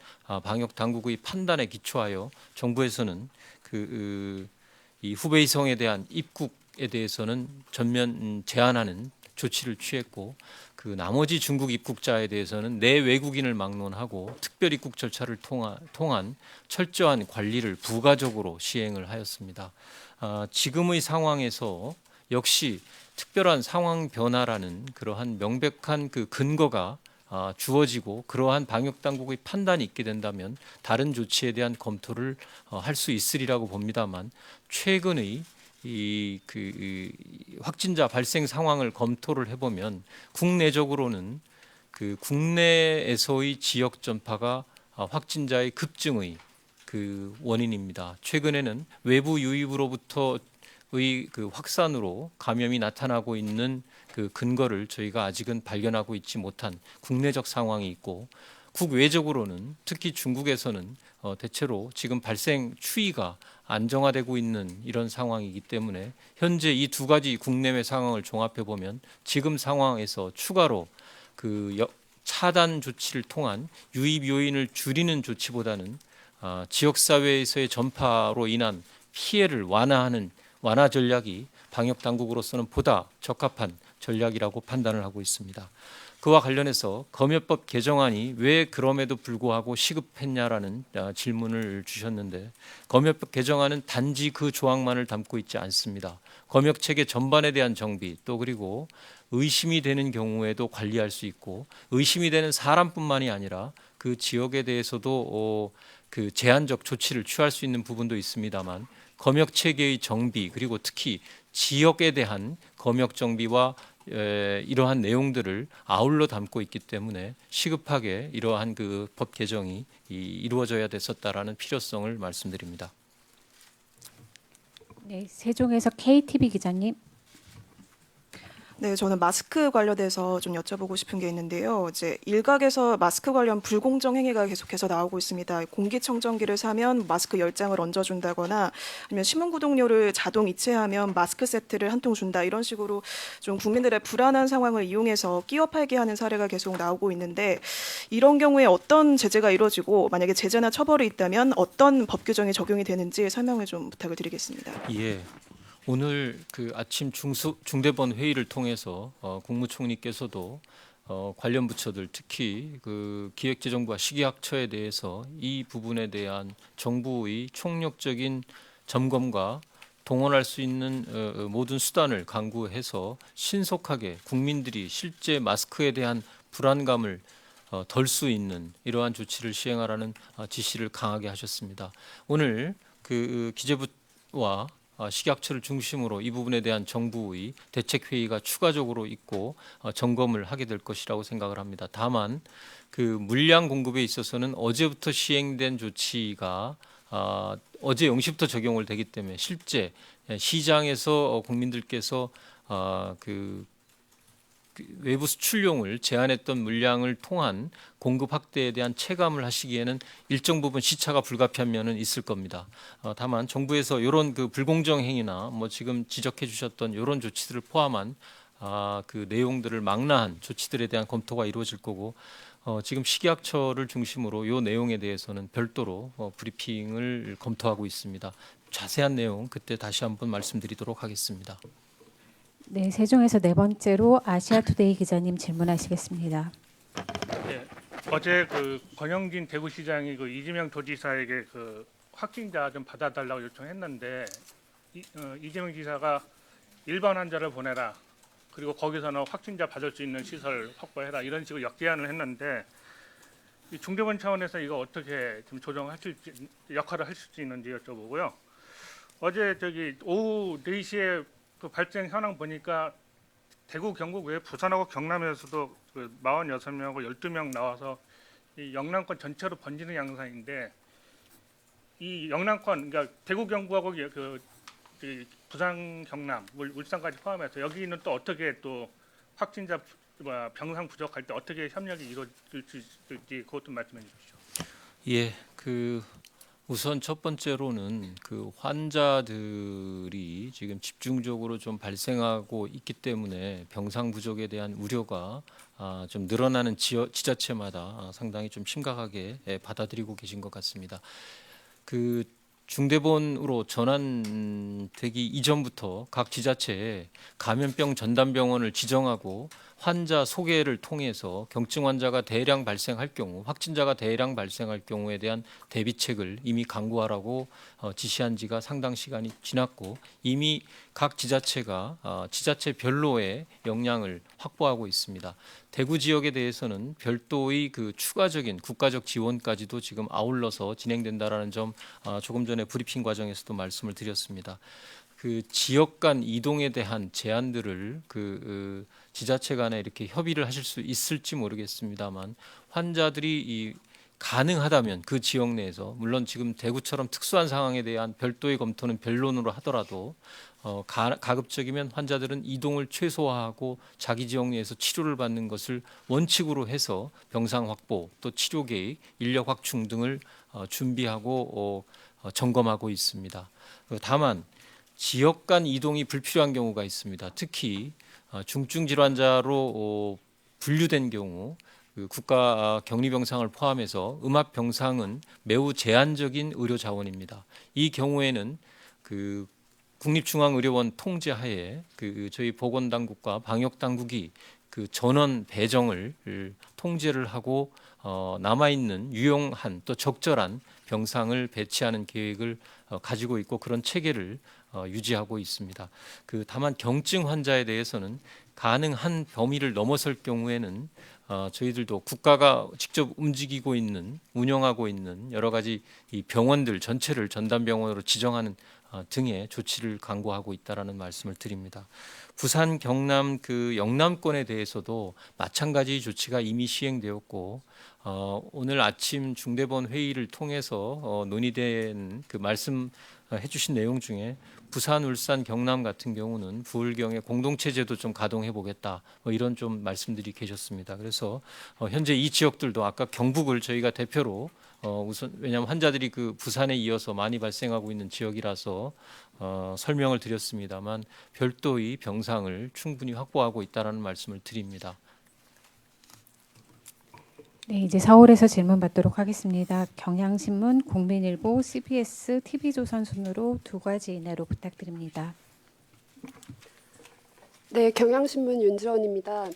방역 당국의 판단에 기초하여 정부에서는 이 후베이성에 대한 입국에 대해서는 전면 제한하는 조치를 취했고 그 나머지 중국 입국자에 대해서는 내외국인을 막론하고 특별 입국 절차를 통한 철저한 관리를 부가적으로 시행을 하였습니다. 지금의 상황에서 역시 특별한 상황 변화라는 그러한 명백한 그 근거가 주어지고 그러한 방역 당국의 판단이 있게 된다면 다른 조치에 대한 검토를 할 수 있으리라고 봅니다만 최근의 이 확진자 발생 상황을 검토를 해보면 국내적으로는 그 국내에서의 지역 전파가 확진자의 급증의 그 원인입니다. 최근에는 외부 유입으로부터의 그 확산으로 감염이 나타나고 있는 그 근거를 저희가 아직은 발견하고 있지 못한 국내적 상황이 있고 국외적으로는 특히 중국에서는 대체로 지금 발생 추이가 안정화되고 있는 이런 상황이기 때문에 현재 이 두 가지 국내외 상황을 종합해 보면 지금 상황에서 추가로 그 차단 조치를 통한 유입 요인을 줄이는 조치보다는 지역 사회에서의 전파로 인한 피해를 완화하는 완화 전략이 방역 당국으로서는 보다 적합한 전략이라고 판단을 하고 있습니다. 그와 관련해서 검역법 개정안이 왜 그럼에도 불구하고 시급했냐라는 질문을 주셨는데, 검역법 개정안은 단지 그 조항만을 담고 있지 않습니다. 검역 체계 전반에 대한 정비, 또 그리고 의심이 되는 경우에도 관리할 수 있고, 의심이 되는 사람뿐만이 아니라 그 지역에 대해서도 그 제한적 조치를 취할 수 있는 부분도 있습니다만, 검역 체계의 정비, 그리고 특히 지역에 대한 검역 정비와 이러한 내용들을 아울러 담고 있기 때문에 시급하게 이러한 그 법 개정이 이루어져야 됐었다라는 필요성을 말씀드립니다. 네, 세종에서 KTV 기자님. 네, 저는 마스크 관련해서 좀 여쭤보고 싶은 게 있는데요. 이제 일각에서 마스크 관련 불공정 행위가 계속해서 나오고 있습니다. 공기청정기를 사면 마스크 10장을 얹어준다거나 아니면 신문구독료를 자동 이체하면 마스크 세트를 한 통 준다, 이런 식으로 좀 국민들의 불안한 상황을 이용해서 끼어 팔게 하는 사례가 계속 나오고 있는데, 이런 경우에 어떤 제재가 이루어지고 만약에 제재나 처벌이 있다면 어떤 법 규정이 적용이 되는지 설명을 좀 부탁을 드리겠습니다. 예. 오늘 그 아침 중대본 회의를 통해서 국무총리께서도 관련 부처들, 특히 그 기획재정부와 식이학처에 대해서 이 부분에 대한 정부의 총력적인 점검과 동원할 수 있는 모든 수단을 강구해서 신속하게 국민들이 실제 마스크에 대한 불안감을 덜 수 있는 이러한 조치를 시행하라는 지시를 강하게 하셨습니다. 오늘 그 기재부와 식약처를 중심으로 이 부분에 대한 정부의 대책 회의가 추가적으로 있고 점검을 하게 될 것이라고 생각을 합니다. 다만 그 물량 공급에 있어서는 어제부터 시행된 조치가 어제 0시부터 적용을 되기 때문에 실제 시장에서 국민들께서 그 외부 수출용을 제한했던 물량을 통한 공급 확대에 대한 체감을 하시기에는 일정 부분 시차가 불가피한 면은 있을 겁니다. 다만 정부에서 이런 그 불공정 행위나 뭐 지금 지적해 주셨던 이런 조치들을 포함한 그 내용들을 망라한 조치들에 대한 검토가 이루어질 거고, 지금 식약처를 중심으로 이 내용에 대해서는 별도로 브리핑을 검토하고 있습니다. 자세한 내용 그때 다시 한번 말씀드리도록 하겠습니다. 네, 세종에서 네 번째로 아시아투데이 기자님 질문하시겠습니다. 네, 어제 그 권영진 대구시장이 그 이재명 도지사에게 그 확진자 좀 받아달라고 요청했는데 이재명 지사가 일반 환자를 보내라, 그리고 거기서는 확진자 받을 수 있는 시설 확보해라, 이런 식으로 역제안을 했는데, 이 중대본 차원에서 이거 어떻게 좀 조정하실지, 역할을 하실 수 있는지 여쭤보고요. 어제 저기 오후 4시에 그 발생 현황 보니까 대구, 경북 외 부산하고 경남에서도 그 46명하고 12명 나와서 이 영남권 전체로 번지는 양상인데, 이 영남권, 그러니까 대구, 경북하고 그 부산, 경남, 울산까지 포함해서 여기는 또 어떻게 또 확진자 병상 부족할 때 어떻게 협력이 이루어질지 그것도 말씀해 주십시오. 예, 그 우선 첫 번째로는 그 환자들이 지금 집중적으로 좀 발생하고 있기 때문에 병상 부족에 대한 우려가 좀 늘어나는 지자체마다 상당히 좀 심각하게 받아들이고 계신 것 같습니다. 그 중대본으로 전환되기 이전부터 각 지자체에 감염병 전담병원을 지정하고 환자 소개를 통해서 경증 환자가 대량 발생할 경우, 확진자가 대량 발생할 경우에 대한 대비책을 이미 강구하라고 지시한 지가 상당 시간이 지났고, 이미 각 지자체가 지자체별로의 역량을 확보하고 있습니다. 대구 지역에 대해서는 별도의 그 추가적인 국가적 지원까지도 지금 아울러서 진행된다라는 점 조금 전에 브리핑 과정에서도 말씀을 드렸습니다. 그 지역 간 이동에 대한 제한들을 그 지자체 간에 이렇게 협의를 하실 수 있을지 모르겠습니다만, 환자들이 가능하다면 그 지역 내에서, 물론 지금 대구처럼 특수한 상황에 대한 별도의 검토는 변론으로 하더라도 가급적이면 환자들은 이동을 최소화하고 자기 지역 내에서 치료를 받는 것을 원칙으로 해서 병상 확보, 또 치료 계획, 인력 확충 등을 준비하고 점검하고 있습니다. 다만 지역 간 이동이 불필요한 경우가 있습니다. 특히 중증 질환자로 분류된 경우, 그 국가 격리병상을 포함해서 음압병상은 매우 제한적인 의료 자원입니다. 이 경우에는 그 국립중앙의료원 통제하에 그 저희 보건당국과 방역당국이 그 전원 배정을 통제를 하고 남아 있는 유용한 또 적절한 병상을 배치하는 계획을 가지고 있고 그런 체계를 유지하고 있습니다. 그 다만 경증 환자에 대해서는 가능한 범위를 넘어설 경우에는 저희들도 국가가 직접 움직이고 있는 운영하고 있는 여러 가지 이 병원들 전체를 전담병원으로 지정하는 등의 조치를 강구하고 있다라는 말씀을 드립니다. 부산, 경남, 그 영남권에 대해서도 마찬가지 조치가 이미 시행되었고 오늘 아침 중대본 회의를 통해서 논의된 그 말씀해주신 내용 중에 부산, 울산, 경남 같은 경우는 부울경에 공동체제도 좀 가동해 보겠다 이런 좀 말씀들이 계셨습니다. 그래서 현재 이 지역들도 아까 경북을 저희가 대표로 우선 왜냐하면 환자들이 그 부산에 이어서 많이 발생하고 있는 지역이라서 설명을 드렸습니다만 별도의 병상을 충분히 확보하고 있다라는 말씀을 드립니다. 네, 이제 서울에서 질문 받도록 하겠습니다. 경향신문, 국민일보, CBS, TV조선 순으로 2가지 이내로 부탁드립니다. 네, 경향신문 윤지원입니다.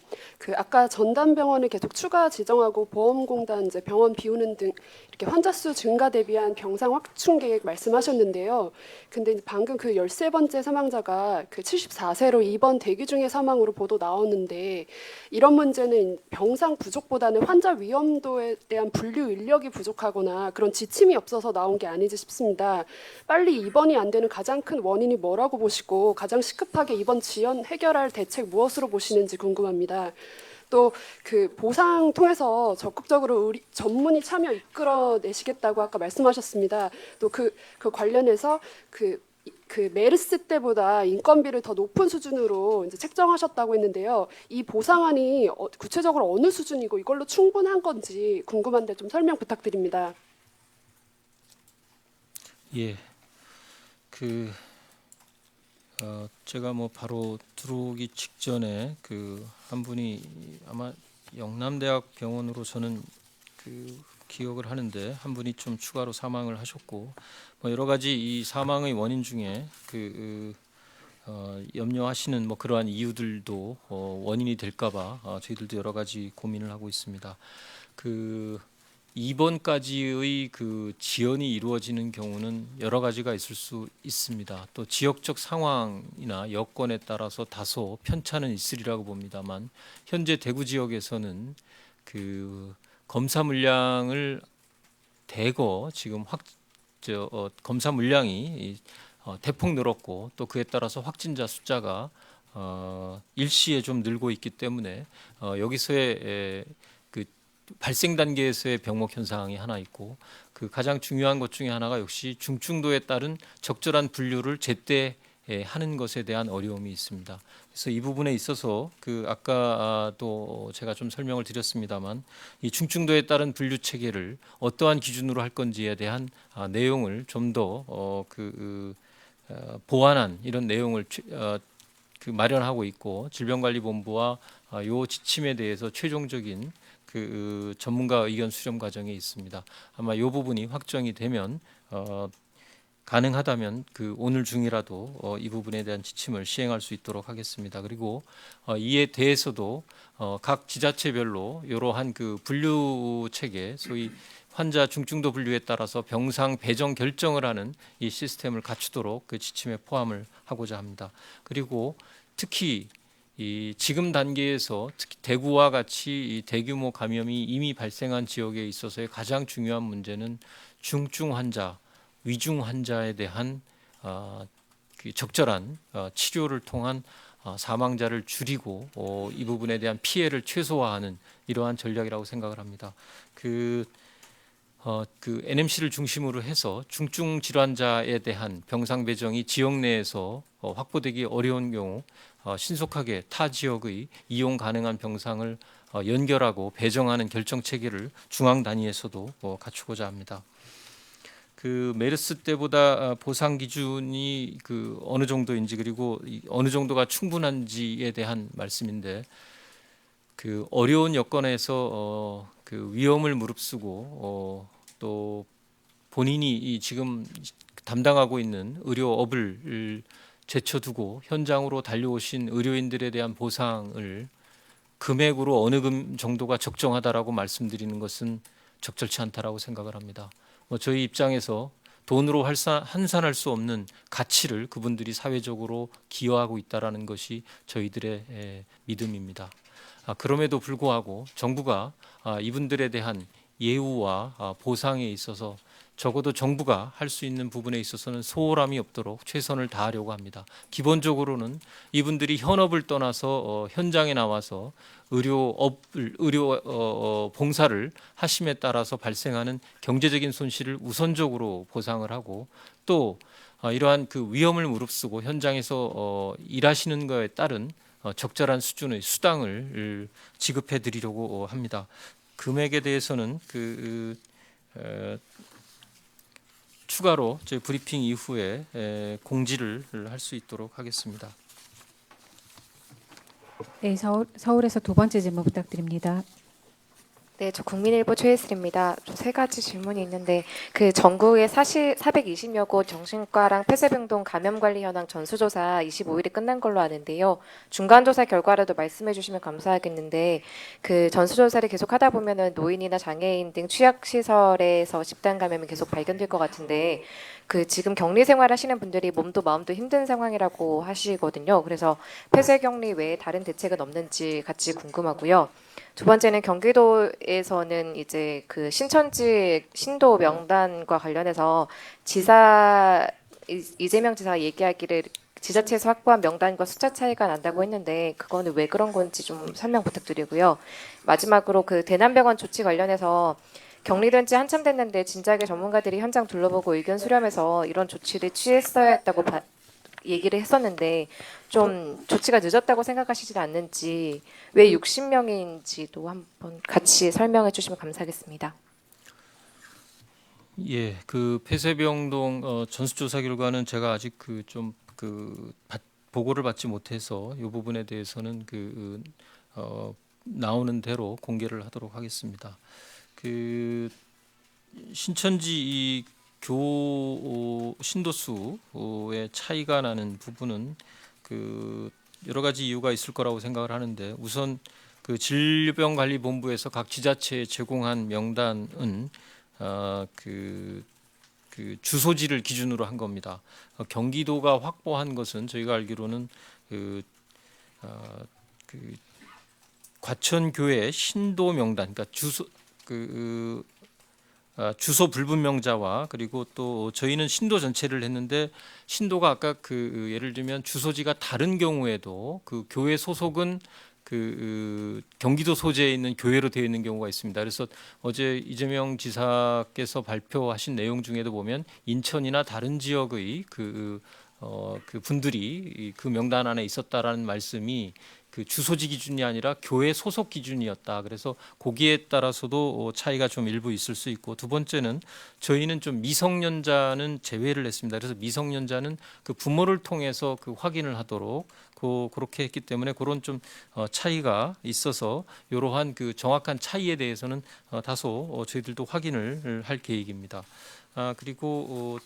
아까 전담병원을 계속 추가 지정하고 보험공단 이제 병원 비우는 등 이렇게 환자 수 증가 대비한 병상 확충 계획 말씀하셨는데요. 근데 방금 그 13번째 사망자가 그 74세로 입원 대기 중에 사망으로 보도 나왔는데 이런 문제는 병상 부족보다는 환자 위험도에 대한 분류 인력이 부족하거나 그런 지침이 없어서 나온 게 아니지 싶습니다. 빨리 입원이 안 되는 가장 큰 원인이 뭐라고 보시고 가장 시급하게 입원 지연 해결할 대책 무엇으로 보시는지 궁금합니다. 또 그 보상 통해서 적극적으로 우리 전문의 참여 이끌어내시겠다고 아까 말씀하셨습니다. 또 그 관련해서 그 메르스 때보다 인건비를 더 높은 수준으로 이제 책정하셨다고 했는데요. 이 보상안이 구체적으로 어느 수준이고 이걸로 충분한 건지 궁금한데 좀 설명 부탁드립니다. 예, 제가 뭐 바로 들어오기 직전에 그 한 분이 아마 영남대학 병원으로 저는 그 기억을 하는데 한 분이 좀 추가로 사망을 하셨고 뭐 여러 가지 이 사망의 원인 중에 염려하시는 뭐 그러한 이유들도 원인이 될까봐 저희들도 여러 가지 고민을 하고 있습니다. 입원까지의 그 지연이 이루어지는 경우는 여러 가지가 있을 수 있습니다. 또 지역적 상황이나 여건에 따라서 다소 편차는 있으리라고 봅니다만 현재 대구 지역에서는 그 검사 물량을 대거 지금 검사 물량이 대폭 늘었고 또 그에 따라서 확진자 숫자가 일시에 좀 늘고 있기 때문에 여기서의 발생 단계에서의 병목 현상이 하나 있고 그 가장 중요한 것 중에 하나가 역시 중증도에 따른 적절한 분류를 제때 하는 것에 대한 어려움이 있습니다. 그래서 이 부분에 있어서 아까도 제가 좀 설명을 드렸습니다만 이 중증도에 따른 분류 체계를 어떠한 기준으로 할 건지에 대한 내용을 좀 더 보완한 이런 내용을 마련하고 있고 질병관리본부와 요 지침에 대해서 최종적인 전문가 의견 수렴 과정에 있습니다. 아마 이 부분이 확정이 되면 가능하다면 오늘 중이라도 이 부분에 대한 지침을 시행할 수 있도록 하겠습니다. 그리고 이에 대해서도 각 지자체별로 이러한 분류 체계, 소위 환자 중증도 분류에 따라서 병상 배정 결정을 하는 이 시스템을 갖추도록 그 지침에 포함을 하고자 합니다. 그리고 특히 이 지금 단계에서 특히 대구와 같이 이 대규모 감염이 이미 발생한 지역에 있어서의 가장 중요한 문제는 중증 환자, 위중 환자에 대한 적절한 치료를 통한 사망자를 줄이고 이 부분에 대한 피해를 최소화하는 이러한 전략이라고 생각을 합니다. NMC를 중심으로 해서 중증 질환자에 대한 병상 배정이 지역 내에서 확보되기 어려운 경우 신속하게 타 지역의 이용 가능한 병상을 연결하고 배정하는 결정 체계를 중앙 단위에서도 갖추고자 합니다. 메르스 때보다 보상 기준이 어느 정도인지 그리고 어느 정도가 충분한지에 대한 말씀인데 어려운 여건에서 위험을 무릅쓰고 또 본인이 지금 담당하고 있는 의료업을 제쳐두고 현장으로 달려오신 의료인들에 대한 보상을 금액으로 어느 정도가 적정하다라고 말씀드리는 것은 적절치 않다라고 생각을 합니다. 저희 입장에서 돈으로 환산할 수 없는 가치를 그분들이 사회적으로 기여하고 있다라는 것이 저희들의 믿음입니다. 그럼에도 불구하고 정부가 이분들에 대한 예우와 보상에 있어서 적어도 정부가 할 수 있는 부분에 있어서는 소홀함이 없도록 최선을 다하려고 합니다. 기본적으로는 이분들이 현업을 떠나서 현장에 나와서 의료 봉사를 하심에 따라서 발생하는 경제적인 손실을 우선적으로 보상을 하고 또 이러한 그 위험을 무릅쓰고 현장에서 일하시는 것에 따른 적절한 수준의 수당을 지급해 드리려고 합니다. 금액에 대해서는 추가로 저희 브리핑 이후에 공지를 할 수 있도록 하겠습니다. 네, 서울에서 두 번째 질문 부탁드립니다. 네, 저 국민일보 최혜슬입니다. 저 세 가지 질문이 있는데 그 전국에 420여 곳 정신과랑 폐쇄병동 감염 관리 현황 전수조사 25일이 끝난 걸로 아는데요. 중간 조사 결과라도 말씀해 주시면 감사하겠는데 그 전수조사를 계속 하다 보면은 노인이나 장애인 등 취약 시설에서 집단 감염이 계속 발견될 것 같은데 그 지금 격리 생활하시는 분들이 몸도 마음도 힘든 상황이라고 하시거든요. 그래서 폐쇄 격리 외에 다른 대책은 없는지 같이 궁금하고요. 두 번째는 경기도에서는 이제 그 신천지 신도 명단과 관련해서 이재명 지사가 얘기하기를 지자체에서 확보한 명단과 숫자 차이가 난다고 했는데 그거는 왜 그런 건지 좀 설명 부탁드리고요. 마지막으로 그 대남병원 조치 관련해서 격리된 지 한참 됐는데 진작에 전문가들이 현장 둘러보고 의견 수렴해서 이런 조치를 취했어야 했다고 얘기를 했었는데 좀 조치가 늦었다고 생각하시지 않는지 왜 60명인지도 한번 같이 설명해 주시면 감사하겠습니다. 예, 그 폐쇄병동 전수조사 결과는 제가 아직 보고를 받지 못해서 이 부분에 대해서는 나오는 대로 공개를 하도록 하겠습니다. 그 신천지 신도수의 차이가 나는 부분은 여러 가지 이유가 있을 거라고 생각을 하는데 우선 그 질병관리본부에서 각 지자체에 제공한 명단은 그 주소지를 기준으로 한 겁니다. 경기도가 확보한 것은 저희가 알기로는 과천교회 신도 명단, 그러니까 주소 불분명자와 그리고 또 저희는 신도 전체를 했는데 신도가 아까 예를 들면 주소지가 다른 경우에도 그 교회 소속은 경기도 소재에 있는 교회로 되어 있는 경우가 있습니다. 그래서 어제 이재명 지사께서 발표하신 내용 중에도 보면 인천이나 다른 지역의 분들이 그 명단 안에 있었다라는 말씀이 그 주소지 기준이 아니라 교회 소속 기준이었다. 그래서 거기에 따라서도 차이가 좀 일부 있을 수 있고 두 번째는 저희는 좀 미성년자는 제외를 했습니다. 그래서 미성년자는 그 부모를 통해서 확인을 하도록 그렇게 했기 때문에 그런 좀 차이가 있어서 이러한 정확한 차이에 대해서는 다소 저희들도 확인을 할 계획입니다. 그리고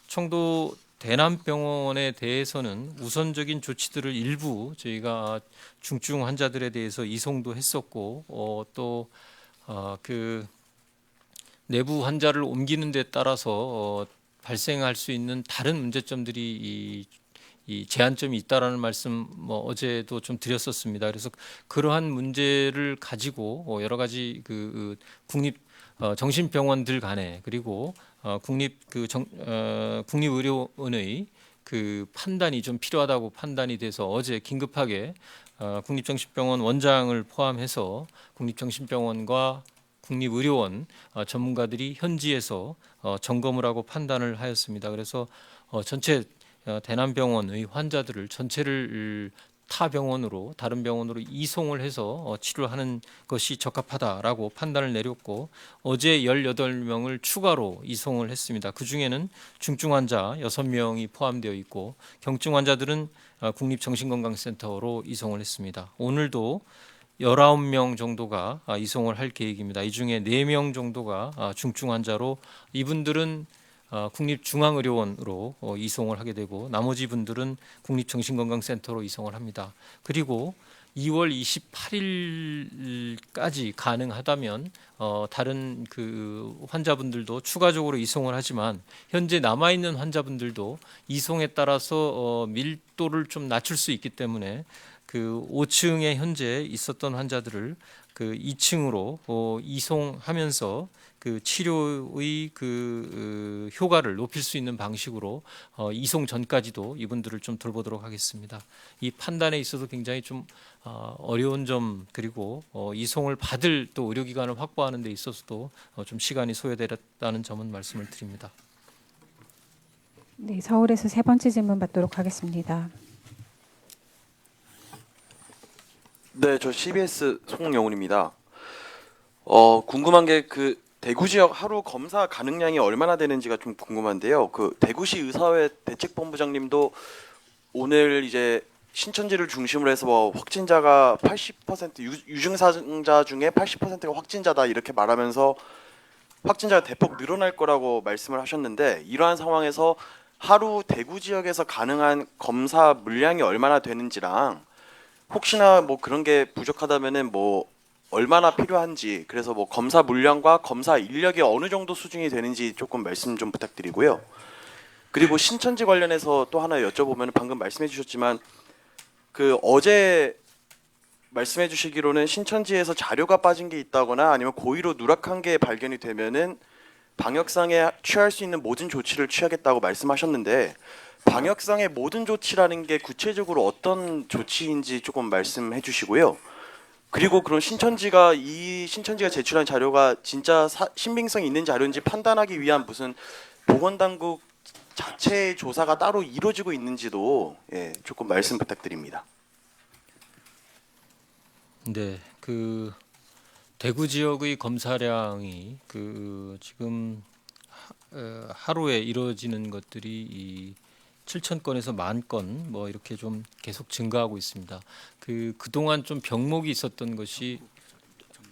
청도 대남병원에 대해서는 우선적인 조치들을 일부 저희가 중증 환자들에 대해서 이송도 했었고 또 내부 환자를 옮기는 데 따라서 발생할 수 있는 다른 문제점들이 이 제한점이 있다라는 말씀 어제도 좀 드렸었습니다. 그래서 그러한 문제를 가지고 여러 가지 국립 정신병원들 간에 그리고 국립의료원의 판단이 좀 필요하다고 판단이 돼서 어제 긴급하게 국립정신병원 원장을 포함해서 국립정신병원과 국립의료원 전문가들이 현지에서 점검을 하고 판단을 하였습니다. 그래서 전체 대남병원의 환자들을 전체를 타 병원으로 다른 병원으로 이송을 해서 치료하는 것이 적합하다라고 판단을 내렸고 어제 18명을 추가로 이송을 했습니다. 그중에는 중증 환자 6명이 포함되어 있고 경증 환자들은 국립정신건강센터로 이송을 했습니다. 오늘도 19명 정도가 이송을 할 계획입니다. 이 중에 4명 정도가 중증 환자로 이분들은 국립중앙의료원으로 이송을 하게 되고 나머지 분들은 국립정신건강센터로 이송을 합니다. 그리고 2월 28일까지 가능하다면 다른 그 환자분들도 추가적으로 이송을 하지만 현재 남아 있는 환자분들도 이송에 따라서 밀도를 좀 낮출 수 있기 때문에 그 5층에 현재 있었던 환자들을 그 2층으로 이송하면서 그 치료의 그 효과를 높일 수 있는 방식으로 이송 전까지도 이분들을 좀 돌보도록 하겠습니다. 이 판단에 있어서 굉장히 좀 어려운 점 그리고 이송을 받을 또 의료기관을 확보하는 데 있어서도 좀 시간이 소요됐다는 점은 말씀을 드립니다. 네, 서울에서 세 번째 질문 받도록 하겠습니다. 네, 저 CBS 송영훈입니다. 궁금한 게 그 대구 지역 하루 검사 가능량이 얼마나 되는지가 좀 궁금한데요. 그 대구시 의사회 대책본부장님도 오늘 이제 신천지를 중심으로 해서 뭐 확진자가 80% 유증상자 중에 80%가 확진자다 이렇게 말하면서 확진자가 대폭 늘어날 거라고 말씀을 하셨는데 이러한 상황에서 하루 대구 지역에서 가능한 검사 물량이 얼마나 되는지랑 혹시나 뭐 그런 게 부족하다면은 뭐 얼마나 필요한지 그래서 뭐 검사 물량과 검사 인력이 어느 정도 수준이 되는지 조금 말씀 좀 부탁드리고요. 그리고 신천지 관련해서 또 하나 여쭤보면 방금 말씀해 주셨지만 그 어제 말씀해 주시기로는 신천지에서 자료가 빠진 게 있다거나 아니면 고의로 누락한 게 발견이 되면은 방역상에 취할 수 있는 모든 조치를 취하겠다고 말씀하셨는데 방역상의 모든 조치라는 게 구체적으로 어떤 조치인지 조금 말씀해 주시고요. 그리고 그런 신천지가 제출한 자료가 진짜 신빙성이 있는 자료인지 판단하기 위한 무슨 보건당국 자체의 조사가 따로 이루어지고 있는지도 조금 말씀 부탁드립니다. 네, 그 대구 지역의 검사량이 그 지금 하루에 이루어지는 것들이 이 7천 건에서 10,000건 뭐 이렇게 좀 계속 증가하고 있습니다. 그동안 좀 병목이 있었던 것이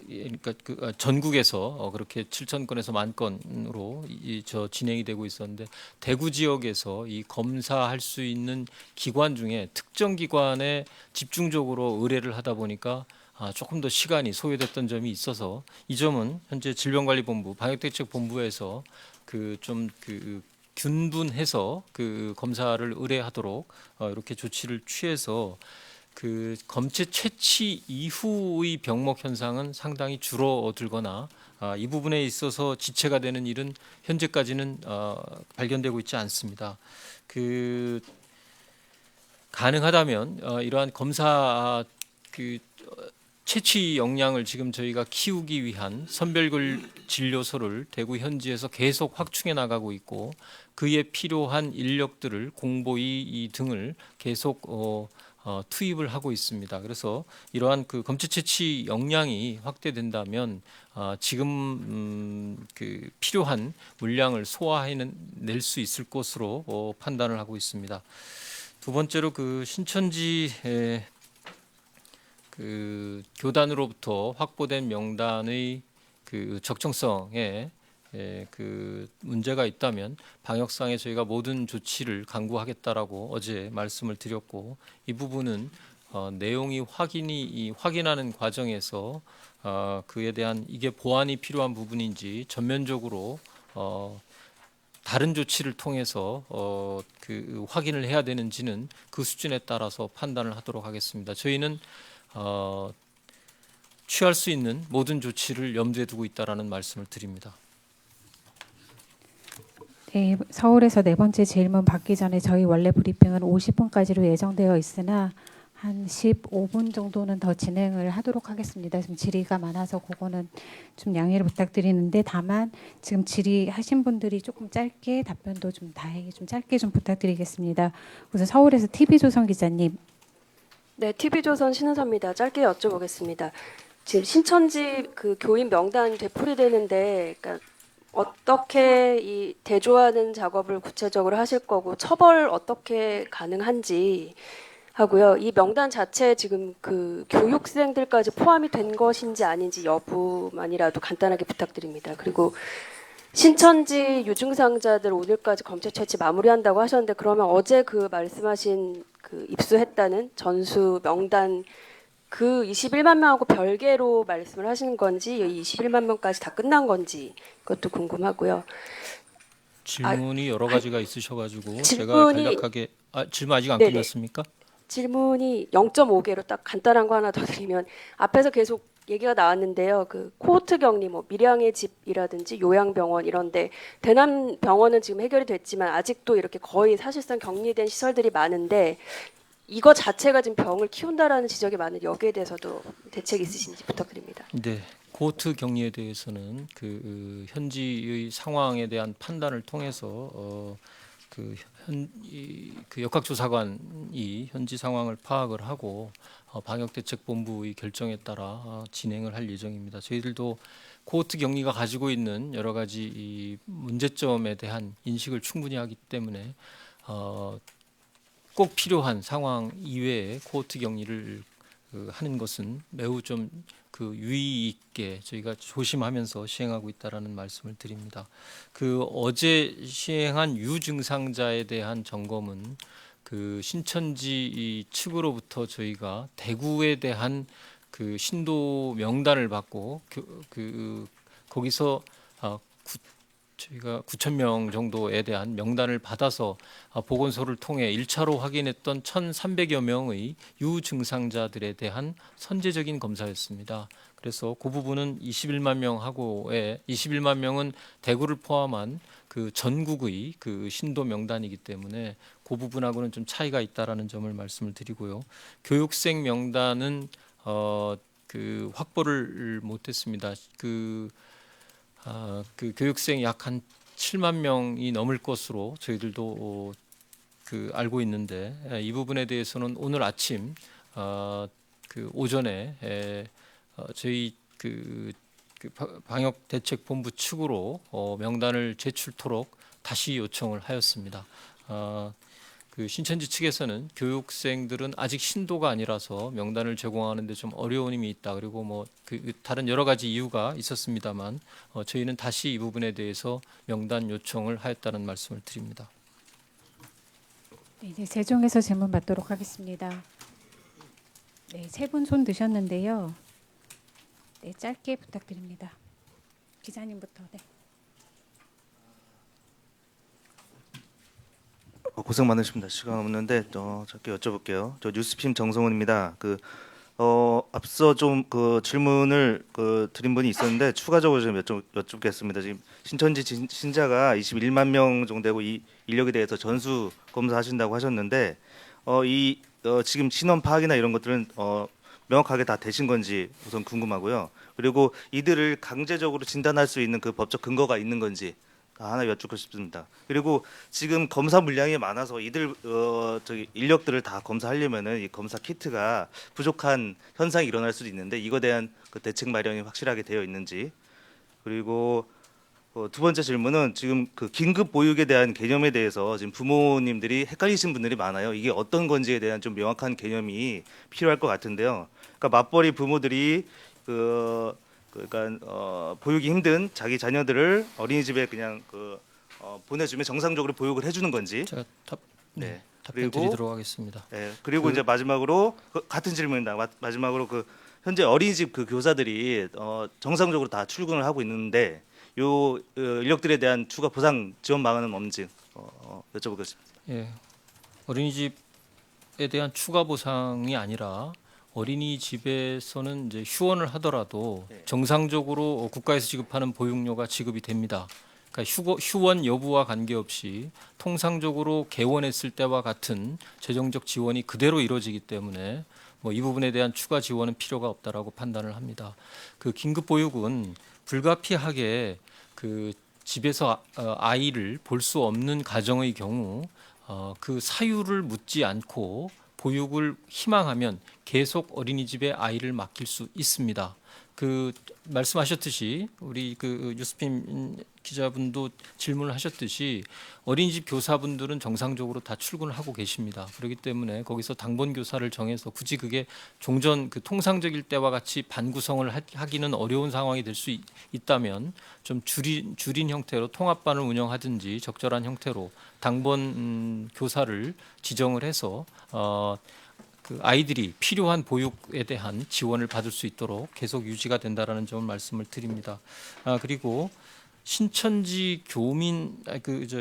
그러니까 전국에서 그렇게 7천 건에서 10,000건으로 진행이 되고 있었는데 대구 지역에서 이 검사할 수 있는 기관 중에 특정 기관에 집중적으로 의뢰를 하다 보니까 조금 더 시간이 소요됐던 점이 있어서 이 점은 현재 질병관리본부 방역대책본부에서 균분해서 그 검사를 의뢰하도록 이렇게 조치를 취해서 그 검체 채취 이후의 병목 현상은 상당히 줄어들거나 이 부분에 있어서 지체가 되는 일은 현재까지는 발견되고 있지 않습니다. 가능하다면 이러한 검사 채취 역량을 지금 저희가 키우기 위한 선별글 진료소를 대구 현지에서 계속 확충해 나가고 있고 그에 필요한 인력들을 공보의 등을 계속 투입을 하고 있습니다. 그래서 이러한 그 검체 채취 역량이 확대된다면 지금 필요한 물량을 소화해낼 수 있을 것으로 판단을 하고 있습니다. 두 번째로 그 신천지 그 교단으로부터 확보된 명단의 그 적정성에 그 문제가 있다면 방역상에 저희가 모든 조치를 강구하겠다라고 어제 말씀을 드렸고 이 부분은 내용이 확인하는 과정에서 그에 대한 이게 보완이 필요한 부분인지 전면적으로 다른 조치를 통해서 그 확인을 해야 되는지는 그 수준에 따라서 판단을 하도록 하겠습니다. 저희는 취할 수 있는 모든 조치를 염두에 두고 있다라는 말씀을 드립니다. 네, 서울에서 네 번째 질문 받기 전에 저희 원래 브리핑은 50분까지로 예정되어 있으나 한 15분 정도는 더 진행을 하도록 하겠습니다. 지금 질의가 많아서 그거는 좀 양해를 부탁드리는데 다만 지금 질의하신 분들이 조금 짧게 답변도 좀 다행히 좀 짧게 좀 부탁드리겠습니다. 우선 서울에서 TV조선 기자님. 네, TV조선 신은서입니다. 짧게 여쭤보겠습니다. 지금 신천지 그 교인 명단 되풀이되는데, 그러니까 어떻게 이 대조하는 작업을 구체적으로 하실 거고 처벌 어떻게 가능한지 하고요. 이 명단 자체에 지금 그 교육생들까지 포함이 된 것인지 아닌지 여부만이라도 간단하게 부탁드립니다. 그리고 신천지 유증상자들 오늘까지 검체 채취 마무리한다고 하셨는데 그러면 어제 그 말씀하신 그 입수했다는 전수 명단 그 21만 명하고 별개로 말씀을 하시는 건지 이 21만 명까지 다 끝난 건지 그것도 궁금하고요. 질문이 여러 가지가 있으셔가지고 제가 질문이- 간략하게 질문 아직 안 네네. 끝났습니까? 질문이 0.5개로 딱 간단한 거 하나 더 드리면 앞에서 계속 얘기가 나왔는데요. 그 코호트 격리, 뭐 밀양의 집이라든지 요양병원 이런데 대남 병원은 지금 해결이 됐지만 아직도 이렇게 거의 사실상 격리된 시설들이 많은데 이거 자체가 지금 병을 키운다라는 지적이 많은데 여기에 대해서도 대책이 있으신지 부탁드립니다. 네, 코호트 격리에 대해서는 그 현지의 상황에 대한 판단을 통해서 그 역학조사관이 현지 상황을 파악을 하고 방역대책본부의 결정에 따라 진행을 할 예정입니다. 저희들도 코호트 격리가 가지고 있는 여러 가지 이 문제점에 대한 인식을 충분히 하기 때문에 꼭 필요한 상황 이외에 코호트 격리를 하는 것은 매우 좀 유의 있게 저희가 조심하면서 시행하고 있다라는 말씀을 드립니다. 어제 시행한 유증상자에 대한 점검은 신천지 측으로부터 저희가 대구에 대한 신도 명단을 받고 거기서 저희가 9,000명 정도에 대한 명단을 받아서 보건소를 통해 1차로 확인했던 1,300여 명의 유증상자들에 대한 선제적인 검사였습니다. 그래서 그 부분은 21만 명하고의 21만 명은 대구를 포함한 전국의 신도 명단이기 때문에 그 부분하고는 좀 차이가 있다라는 점을 말씀을 드리고요. 교육생 명단은 확보를 못했습니다. 교육생 약 한 7만 명이 넘을 것으로 저희들도 알고 있는데 이 부분에 대해서는 오늘 아침 오전에 저희 방역대책본부 측으로 명단을 제출토록 다시 요청을 하였습니다. 신천지 측에서는 교육생들은 아직 신도가 아니라서 명단을 제공하는 데 좀 어려움이 있다. 그리고 다른 여러 가지 이유가 있었습니다만 저희는 다시 이 부분에 대해서 명단 요청을 하였다는 말씀을 드립니다. 네, 이제 세종에서 질문 받도록 하겠습니다. 네, 세 분 손 드셨는데요. 네, 짧게 부탁드립니다. 기자님부터. 네. 고생 많으십니다. 시간 없는데 짧게 여쭤볼게요. 저 뉴스핌 정성훈입니다. 앞서 좀 질문을 드린 분이 있었는데 추가적으로 좀 여쭙겠습니다. 지금 신천지 신자가 21만 명 정도 되고 이 인력에 대해서 전수 검사하신다고 하셨는데 지금 신원 파악이나 이런 것들은 명확하게 다 되신 건지 우선 궁금하고요. 그리고 이들을 강제적으로 진단할 수 있는 법적 근거가 있는 건지 하나 여쭙고 싶습니다. 그리고 지금 검사 물량이 많아서 이들 인력들을 다 검사하려면은 이 검사 키트가 부족한 현상이 일어날 수도 있는데 이거에 대한 대책 마련이 확실하게 되어 있는지. 그리고 두 번째 질문은 지금 긴급 보육에 대한 개념에 대해서 지금 부모님들이 헷갈리신 분들이 많아요. 이게 어떤 건지에 대한 좀 명확한 개념이 필요할 것 같은데요. 그러니까 맞벌이 부모들이 보육이 힘든 자기 자녀들을 어린이집에 그냥 보내주면 정상적으로 보육을 해주는 건지. 제가 답변 그리고 드리도록 하겠습니다. 네, 그리고 이제 마지막으로 같은 질문입니다. 마지막으로 현재 어린이집 교사들이 정상적으로 다 출근을 하고 있는데 요 인력들에 대한 추가 보상 지원 방안은 없는지 여쭤보겠습니다. 예, 어린이집에 대한 추가 보상이 아니라 어린이집에서는 이제 휴원을 하더라도 정상적으로 국가에서 지급하는 보육료가 지급이 됩니다. 그러니까 휴원 여부와 관계없이 통상적으로 개원했을 때와 같은 재정적 지원이 그대로 이루어지기 때문에 이 부분에 대한 추가 지원은 필요가 없다라고 판단을 합니다. 긴급 보육은 불가피하게 집에서 아이를 볼 수 없는 가정의 경우 그 사유를 묻지 않고 보육을 희망하면 계속 어린이집에 아이를 맡길 수 있습니다. 그 말씀하셨듯이 우리 그 뉴스핌 기자분도 질문을 하셨듯이 어린이집 교사분들은 정상적으로 다 출근을 하고 계십니다. 그렇기 때문에 거기서 당번 교사를 정해서 굳이 그게 종전 그 통상적일 때와 같이 반구성을 하기는 어려운 상황이 될 수 있다면 좀 줄인 형태로 통합반을 운영하든지 적절한 형태로 당번 교사를 지정을 해서 그 아이들이 필요한 보육에 대한 지원을 받을 수 있도록 계속 유지가 된다라는 점을 말씀을 드립니다. 그리고 신천지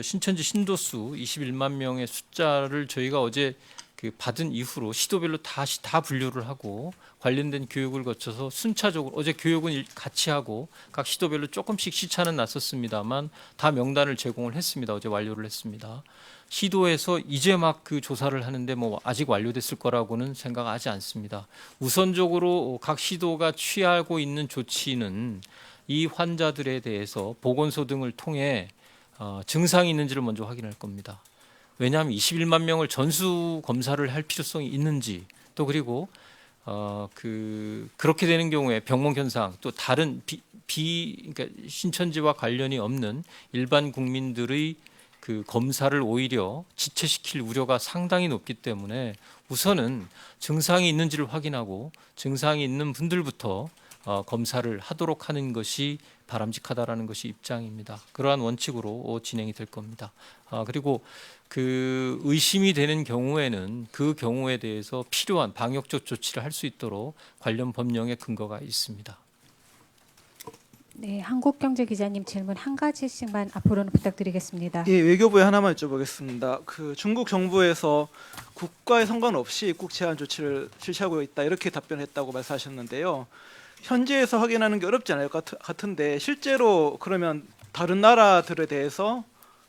신천지 신도수 21만 명의 숫자를 저희가 어제 그 받은 이후로 시도별로 다시 다 분류를 하고 관련된 교육을 거쳐서 순차적으로 어제 교육은 같이 하고 각 시도별로 조금씩 시차는 났었습니다만 다 명단을 제공을 했습니다. 어제 완료를 했습니다. 시도에서 이제 막 그 조사를 하는데 뭐 아직 완료됐을 거라고는 생각하지 않습니다. 우선적으로 각 시도가 취하고 있는 조치는 이 환자들에 대해서 보건소 등을 통해 증상이 있는지를 먼저 확인할 겁니다. 왜냐하면 21만 명을 전수 검사를 할 필요성이 있는지 또 그리고 그렇게 되는 경우에 병목 현상 또 다른 그러니까 신천지와 관련이 없는 일반 국민들의 그 검사를 오히려 지체시킬 우려가 상당히 높기 때문에 우선은 증상이 있는지를 확인하고 증상이 있는 분들부터 검사를 하도록 하는 것이 바람직하다라는 것이 입장입니다. 그러한 원칙으로 진행이 될 겁니다. 그리고 그 의심이 되는 경우에는 그 경우에 대해서 필요한 방역적 조치를 할 수 있도록 관련 법령의 근거가 있습니다. 네, 한국경제 기자님 질문 한 가지씩만 앞으로는 부탁드리겠습니다. 예, 외교부에 하나만 여쭤보겠습니다. 그 중국 정부에서 국가에 상관없이 입국 제한 조치를 실시하고 있다 이렇게 답변했다고 말씀하셨는데요. 현지에서 확인하는 게 어렵지 않을 것 같은데 실제로 그러면 다른 나라들에 대해서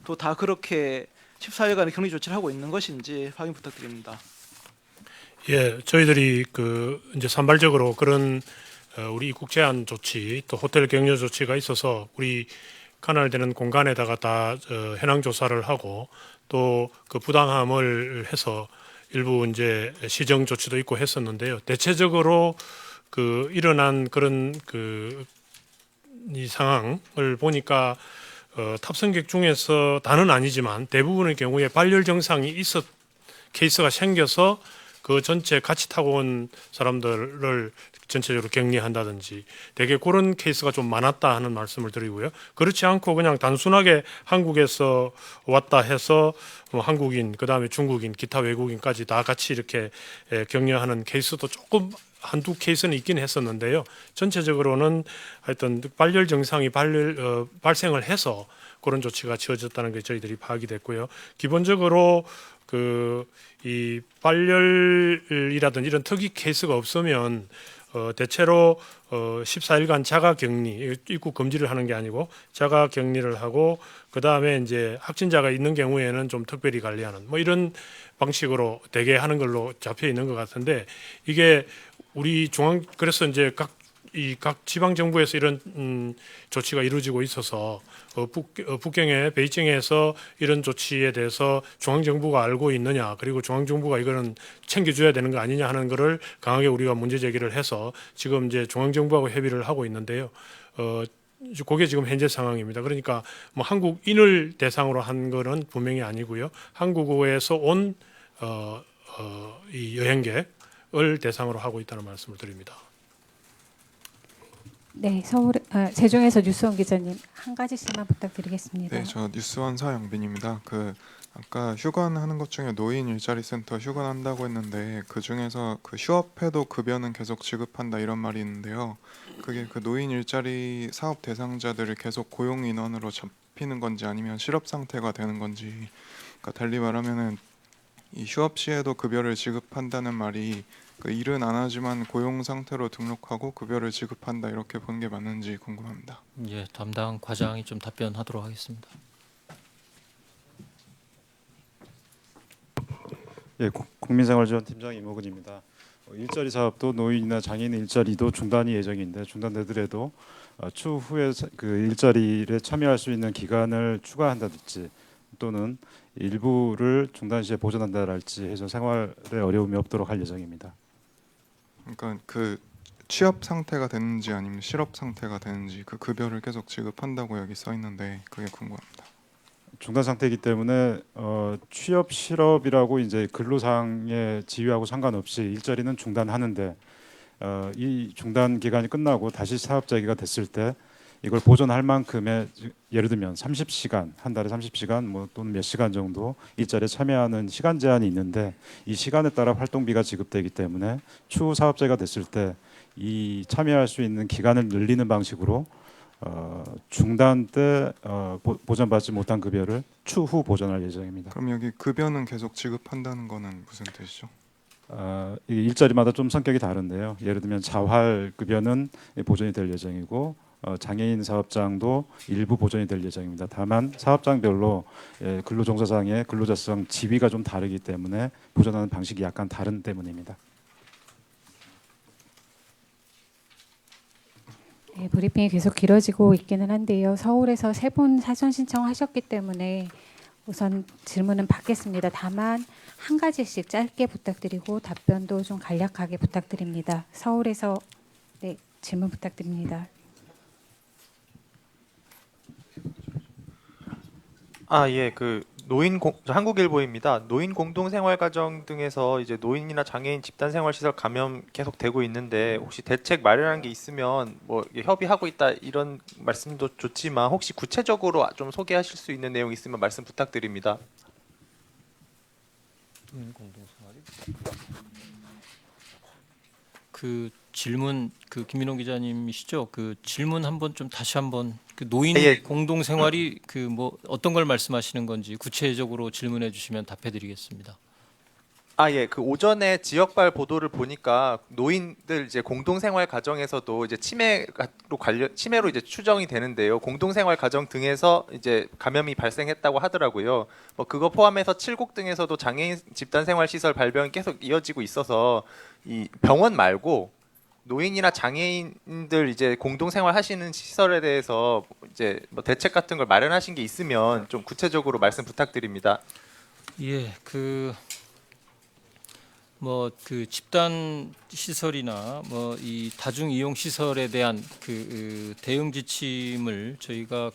또 다 그렇게 14일간의 격리 조치를 하고 있는 것인지 확인 부탁드립니다. 예, 저희들이 그 이제 산발적으로 그런 우리 입국 제한 조치 또 호텔 격려 조치가 있어서 우리 관할되는 공간에다가 다 현황 조사를 하고 또 그 부당함을 해서 일부 이제 시정 조치도 있고 했었는데요. 대체적으로 그 일어난 그런 이 상황을 보니까 탑승객 중에서 다는 아니지만 대부분의 경우에 발열 증상이 케이스가 생겨서 그 전체 같이 타고 온 사람들을 전체적으로 격리한다든지 되게 그런 케이스가 좀 많았다 하는 말씀을 드리고요. 그렇지 않고 그냥 단순하게 한국에서 왔다 해서 한국인 그다음에 중국인 기타 외국인까지 다 같이 이렇게 격려하는 케이스도 조금 한두 케이스는 있긴 했었는데요. 전체적으로는 하여튼 발열 증상이 발생을 해서 그런 조치가 취해졌다는 게 저희들이 파악이 됐고요. 기본적으로 이 발열이라든지 이런 특이 케이스가 없으면 대체로 14일간 자가 격리, 입국 금지를 하는 게 아니고 자가 격리를 하고 그 다음에 이제 확진자가 있는 경우에는 좀 특별히 관리하는 뭐 이런 방식으로 대개 하는 걸로 잡혀 있는 것 같은데 이게 우리 그래서 이제 각 지방 정부에서 이런 조치가 이루어지고 있어서 북경에 베이징에서 이런 조치에 대해서 중앙 정부가 알고 있느냐 그리고 중앙 정부가 이거는 챙겨줘야 되는 거 아니냐 하는 거를 강하게 우리가 문제 제기를 해서 지금 이제 중앙 정부하고 협의를 하고 있는데요. 그게 지금 현재 상황입니다. 그러니까 뭐 한국인을 대상으로 한 거는 분명히 아니고요. 한국에서 온 이 여행객을 대상으로 하고 있다는 말씀을 드립니다. 네, 세종에서 뉴스원 기자님 한 가지씩만 부탁드리겠습니다. 네, 저 뉴스원 서영빈입니다. 아까 휴관하는 것 중에 노인 일자리 센터 휴관한다고 했는데 그 중에서 그 휴업해도 급여는 계속 지급한다 이런 말이 있는데요. 그게 그 노인 일자리 사업 대상자들을 계속 고용 인원으로 잡히는 건지 아니면 실업 상태가 되는 건지. 그러니까 달리 말하면은 이 휴업 시에도 급여를 지급한다는 말이 그 일은 안 하지만 고용 상태로 등록하고 급여를 지급한다 이렇게 보는 게 맞는지 궁금합니다. 예, 담당 과장이 좀 답변하도록 하겠습니다. 예, 국민생활지원팀장 이모근입니다. 일자리 사업도 노인이나 장애인 일자리도 중단이 예정인데 중단되더라도 추후에 그 일자리에 참여할 수 있는 기간을 추가한다든지 또는 일부를 중단 시에 보전한다랄지 해서 생활에 어려움이 없도록 할 예정입니다. 그러니까 그 취업 상태가 되는지 아니면 실업 상태가 되는지 그 급여를 계속 지급한다고 여기 써 있는데 그게 궁금합니다. 중단 상태이기 때문에 취업 실업이라고 이제 근로상의 지위하고 상관없이 일자리는 중단하는데 이 중단 기간이 끝나고 다시 사업 재개가 됐을 때 이걸 보존할 만큼의 예를 들면 30시간 한 달에 30시간 뭐 또는 몇 시간 정도 일자리에 참여하는 시간 제한이 있는데 이 시간에 따라 활동비가 지급되기 때문에 추후 사업자가 됐을 때 이 참여할 수 있는 기간을 늘리는 방식으로 중단 때 보전받지 못한 급여를 추후 보전할 예정입니다. 그럼 여기 급여는 계속 지급한다는 거는 무슨 뜻이죠? 이 일자리마다 좀 성격이 다른데요. 예를 들면 자활 급여는 보전이 될 예정이고 장애인 사업장도 일부 보전이 될 예정입니다. 다만 사업장별로 근로종사장의 근로자성 지위가 좀 다르기 때문에 보전하는 방식이 약간 다른 때문입니다. 네, 브리핑이 계속 길어지고 있기는 한데요. 서울에서 3분 사전 신청하셨기 때문에 우선 질문은 받겠습니다. 다만 한 가지씩 짧게 부탁드리고 답변도 좀 간략하게 부탁드립니다. 서울에서 네, 질문 부탁드립니다. 예, 한국일보입니다. 노인 공동생활가정 등에서 이제 노인이나 장애인 집단생활시설 감염 계속 되고 있는데 혹시 대책 마련한 게 있으면 뭐 협의하고 있다 이런 말씀도 좋지만 혹시 구체적으로 좀 소개하실 수 있는 내용 있으면 말씀 부탁드립니다. 그 질문 그 김민호 기자님이시죠? 그 질문 한번 좀 다시 한번 그 노인 예. 공동 생활이 그 뭐 어떤 걸 말씀하시는 건지 구체적으로 질문해 주시면 답해 드리겠습니다. 예, 그 오전에 지역발 보도를 보니까 노인들 이제 공동생활 가정에서도 이제 치매로 이제 추정이 되는데요. 공동생활 가정 등에서 이제 감염이 발생했다고 하더라고요. 뭐 그거 포함해서 칠곡 등에서도 장애인 집단생활 시설 발병이 계속 이어지고 있어서 이 병원 말고 노인이나 장애인들 이제 공동생활 하시는 시설에 대해서 이제 뭐 대책 같은 걸 마련하신 게 있으면 좀 구체적으로 말씀 부탁드립니다. 예, 뭐 그 집단 시설이나 뭐 이 다중 이용 시설에 대한 그 대응 지침을 저희가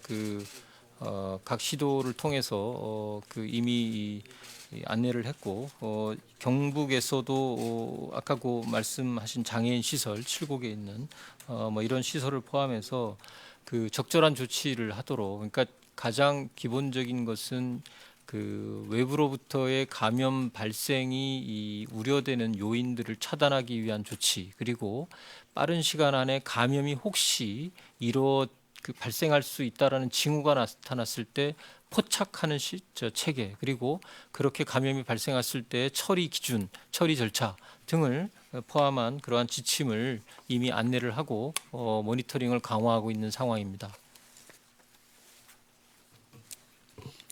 각 시도를 통해서 그 이미 이 안내를 했고 경북에서도 아까 그 말씀하신 장애인 시설 7곡에 있는 뭐 이런 시설을 포함해서 그 적절한 조치를 하도록 그러니까 가장 기본적인 것은 그 외부로부터의 감염 발생이 우려되는 요인들을 차단하기 위한 조치 그리고 빠른 시간 안에 감염이 혹시 발생할 수 있다라는 징후가 나타났을 때 포착하는 체계 그리고 그렇게 감염이 발생했을 때 처리 기준, 처리 절차 등을 포함한 그러한 지침을 이미 안내를 하고 모니터링을 강화하고 있는 상황입니다.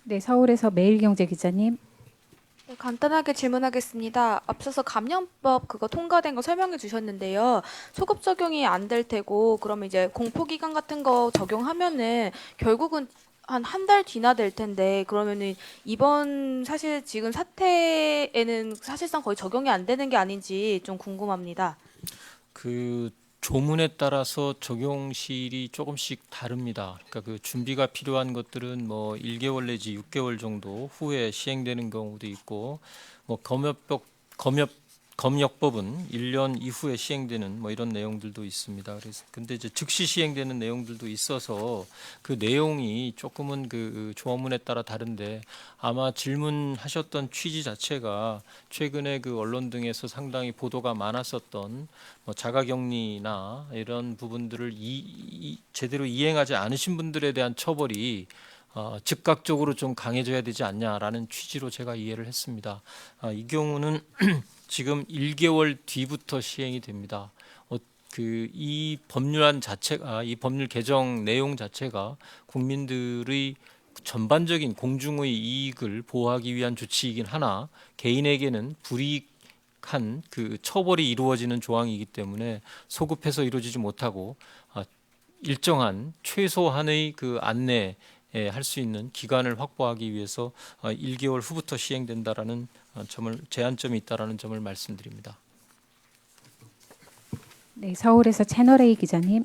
네, 서울에서 매일경제 기자님. 네, 간단하게 질문하겠습니다. 앞서서 감염법 그거 통과된 거 설명해 주셨는데요. 소급 적용이 안 될 테고 그러면 이제 공포 기간 같은 거 적용하면은 결국은 한 달 뒤나 될 텐데 그러면은 이번 사실 지금 사태에는 사실상 거의 적용이 안 되는 게 아닌지 좀 궁금합니다. 그 조문에 따라서 적용실이 조금씩 다릅니다. 그러니까 그 준비가 필요한 것들은 뭐 1개월 내지 6개월 정도 후에 시행되는 경우도 있고 뭐 검역법은 1년 이후에 시행되는 뭐 이런 내용들도 있습니다. 그래서 근데 이제 즉시 시행되는 내용들도 있어서 그 내용이 조금은 그 조문에 따라 다른데 아마 질문하셨던 취지 자체가 최근에 그 언론 등에서 상당히 보도가 많았었던 뭐 자가격리나 이런 부분들을 제대로 이행하지 않으신 분들에 대한 처벌이 즉각적으로 좀 강해져야 되지 않냐라는 취지로 제가 이해를 했습니다. 이 경우는 지금 1개월 뒤부터 시행이 됩니다. 이 법률안 자체가 이 법률 개정 내용 자체가 국민들의 전반적인 공중의 이익을 보호하기 위한 조치이긴 하나 개인에게는 불이익한 그 처벌이 이루어지는 조항이기 때문에 소급해서 이루어지지 못하고 일정한 최소한의 그 안내 할 수 있는 기간을 확보하기 위해서 1개월 후부터 시행된다라는 제한점이 있다라는 점을 말씀드립니다. 네, 서울에서 채널 A 기자님.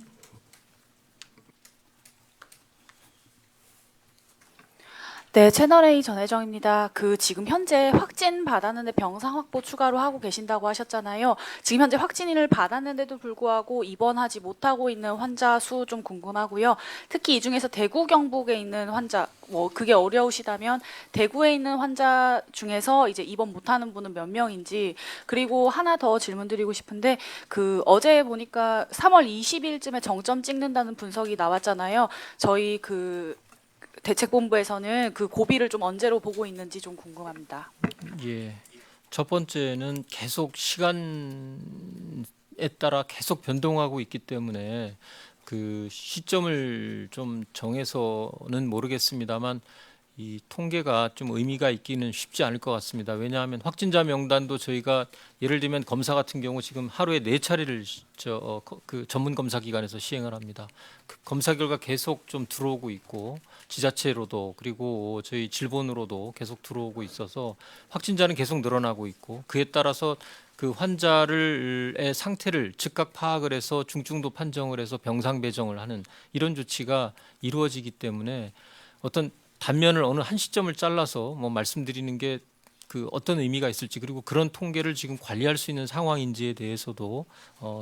네, 채널A 전혜정입니다. 지금 현재 확진 받았는데 병상 확보 추가로 하고 계신다고 하셨잖아요. 지금 현재 확진을 받았는데도 불구하고 입원하지 못하고 있는 환자 수 좀 궁금하고요. 특히 이 중에서 대구 경북에 있는 환자, 그게 어려우시다면 대구에 있는 환자 중에서 이제 입원 못하는 분은 몇 명인지, 그리고 하나 더 질문드리고 싶은데 어제 보니까 3월 20일쯤에 정점 찍는다는 분석이 나왔잖아요. 저희 대책본부에서는 고비를 좀 언제로 보고 있는지 좀 궁금합니다. 예. 첫 번째는 계속 시간에 따라 계속 변동하고 있기 때문에 그 시점을 좀 정해서는 모르겠습니다만 이 통계가 좀 의미가 있기는 쉽지 않을 것 같습니다. 왜냐하면 확진자 명단도 저희가 예를 들면 검사 같은 경우 지금 하루에 4차례를 그 전문 검사 기관에서 시행을 합니다. 그 검사 결과 계속 좀 들어오고 있고 지자체로도 그리고 저희 질본으로도 계속 들어오고 있어서 확진자는 계속 늘어나고 있고 그에 따라서 그 환자의 상태를 즉각 파악을 해서 중증도 판정을 해서 병상 배정을 하는 이런 조치가 이루어지기 때문에 어떤 단면을 어느 한 시점을 잘라서 말씀드리는 게 어떤 의미가 있을지 그리고 그런 통계를 지금 관리할 수 있는 상황인지에 대해서도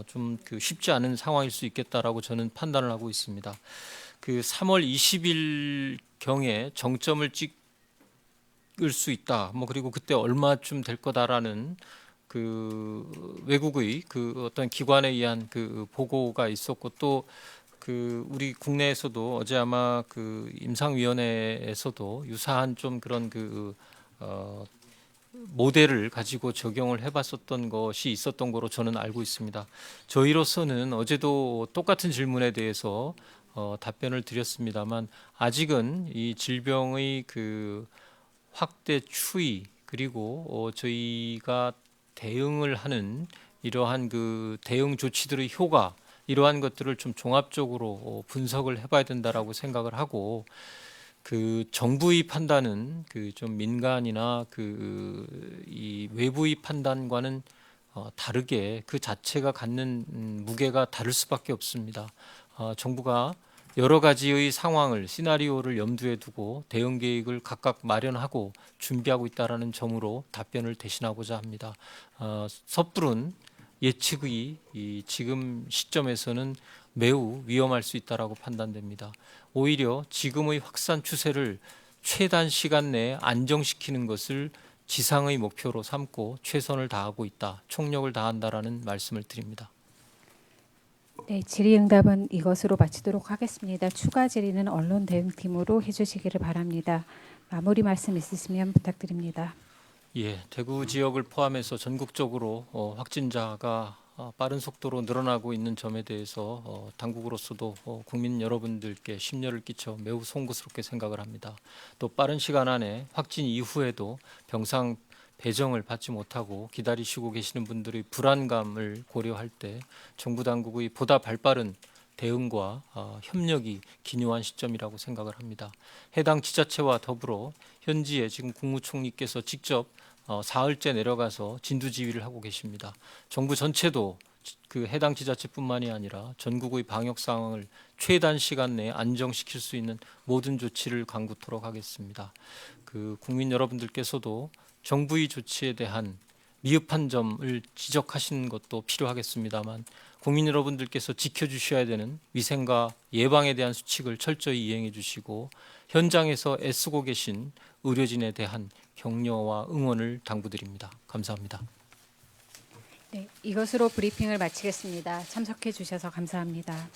좀 쉽지 않은 상황일 수 있겠다라고 저는 판단을 하고 있습니다. 3월 20일 경에 정점을 찍을 수 있다. 그리고 그때 얼마쯤 될 거다라는 외국의 어떤 기관에 의한 보고가 있었고 또 우리 국내에서도 어제 아마 임상위원회에서도 유사한 좀 그런 모델을 가지고 적용을 해봤었던 것이 있었던 거로 저는 알고 있습니다. 저희로서는 어제도 똑같은 질문에 대해서 답변을 드렸습니다만 아직은 이 질병의 확대 추이 그리고 저희가 대응을 하는 이러한 대응 조치들의 효과 이러한 것들을 좀 종합적으로 분석을 해봐야 된다라고 생각을 하고 정부의 판단은 좀 민간이나 이 외부의 판단과는 다르게 그 자체가 갖는 무게가 다를 수밖에 없습니다. 정부가 여러 가지의 상황을 시나리오를 염두에 두고 대응 계획을 각각 마련하고 준비하고 있다라는 점으로 답변을 대신하고자 합니다. 섣부른 예측이 지금 시점에서는 매우 위험할 수 있다라고 판단됩니다. 오히려 지금의 확산 추세를 최단 시간 내에 안정시키는 것을 지상의 목표로 삼고 최선을 다하고 있다, 총력을 다한다라는 말씀을 드립니다. 네, 질의응답은 이것으로 마치도록 하겠습니다. 추가 질의는 언론 대응팀으로 해주시기를 바랍니다. 마무리 말씀 있으시면 부탁드립니다. 예, 대구 지역을 포함해서 전국적으로 확진자가 빠른 속도로 늘어나고 있는 점에 대해서 당국으로서도 국민 여러분들께 심려를 끼쳐 매우 송구스럽게 생각을 합니다. 또 빠른 시간 안에 확진 이후에도 병상 배정을 받지 못하고 기다리시고 계시는 분들의 불안감을 고려할 때 정부 당국의 보다 발빠른 대응과 협력이 기묘한 시점이라고 생각을 합니다. 해당 지자체와 더불어 현지에 지금 국무총리께서 직접 사흘째 내려가서 진두지휘를 하고 계십니다. 정부 전체도 해당 지자체뿐만이 아니라 전국의 방역 상황을 최단 시간 내에 안정시킬 수 있는 모든 조치를 강구토록 하겠습니다. 국민 여러분들께서도 정부의 조치에 대한 미흡한 점을 지적하시는 것도 필요하겠습니다만 국민 여러분들께서 지켜주셔야 되는 위생과 예방에 대한 수칙을 철저히 이행해 주시고 현장에서 애쓰고 계신 의료진에 대한 격려와 응원을 당부드립니다. 감사합니다. 네, 이것으로 브리핑을 마치겠습니다. 참석해 주셔서 감사합니다.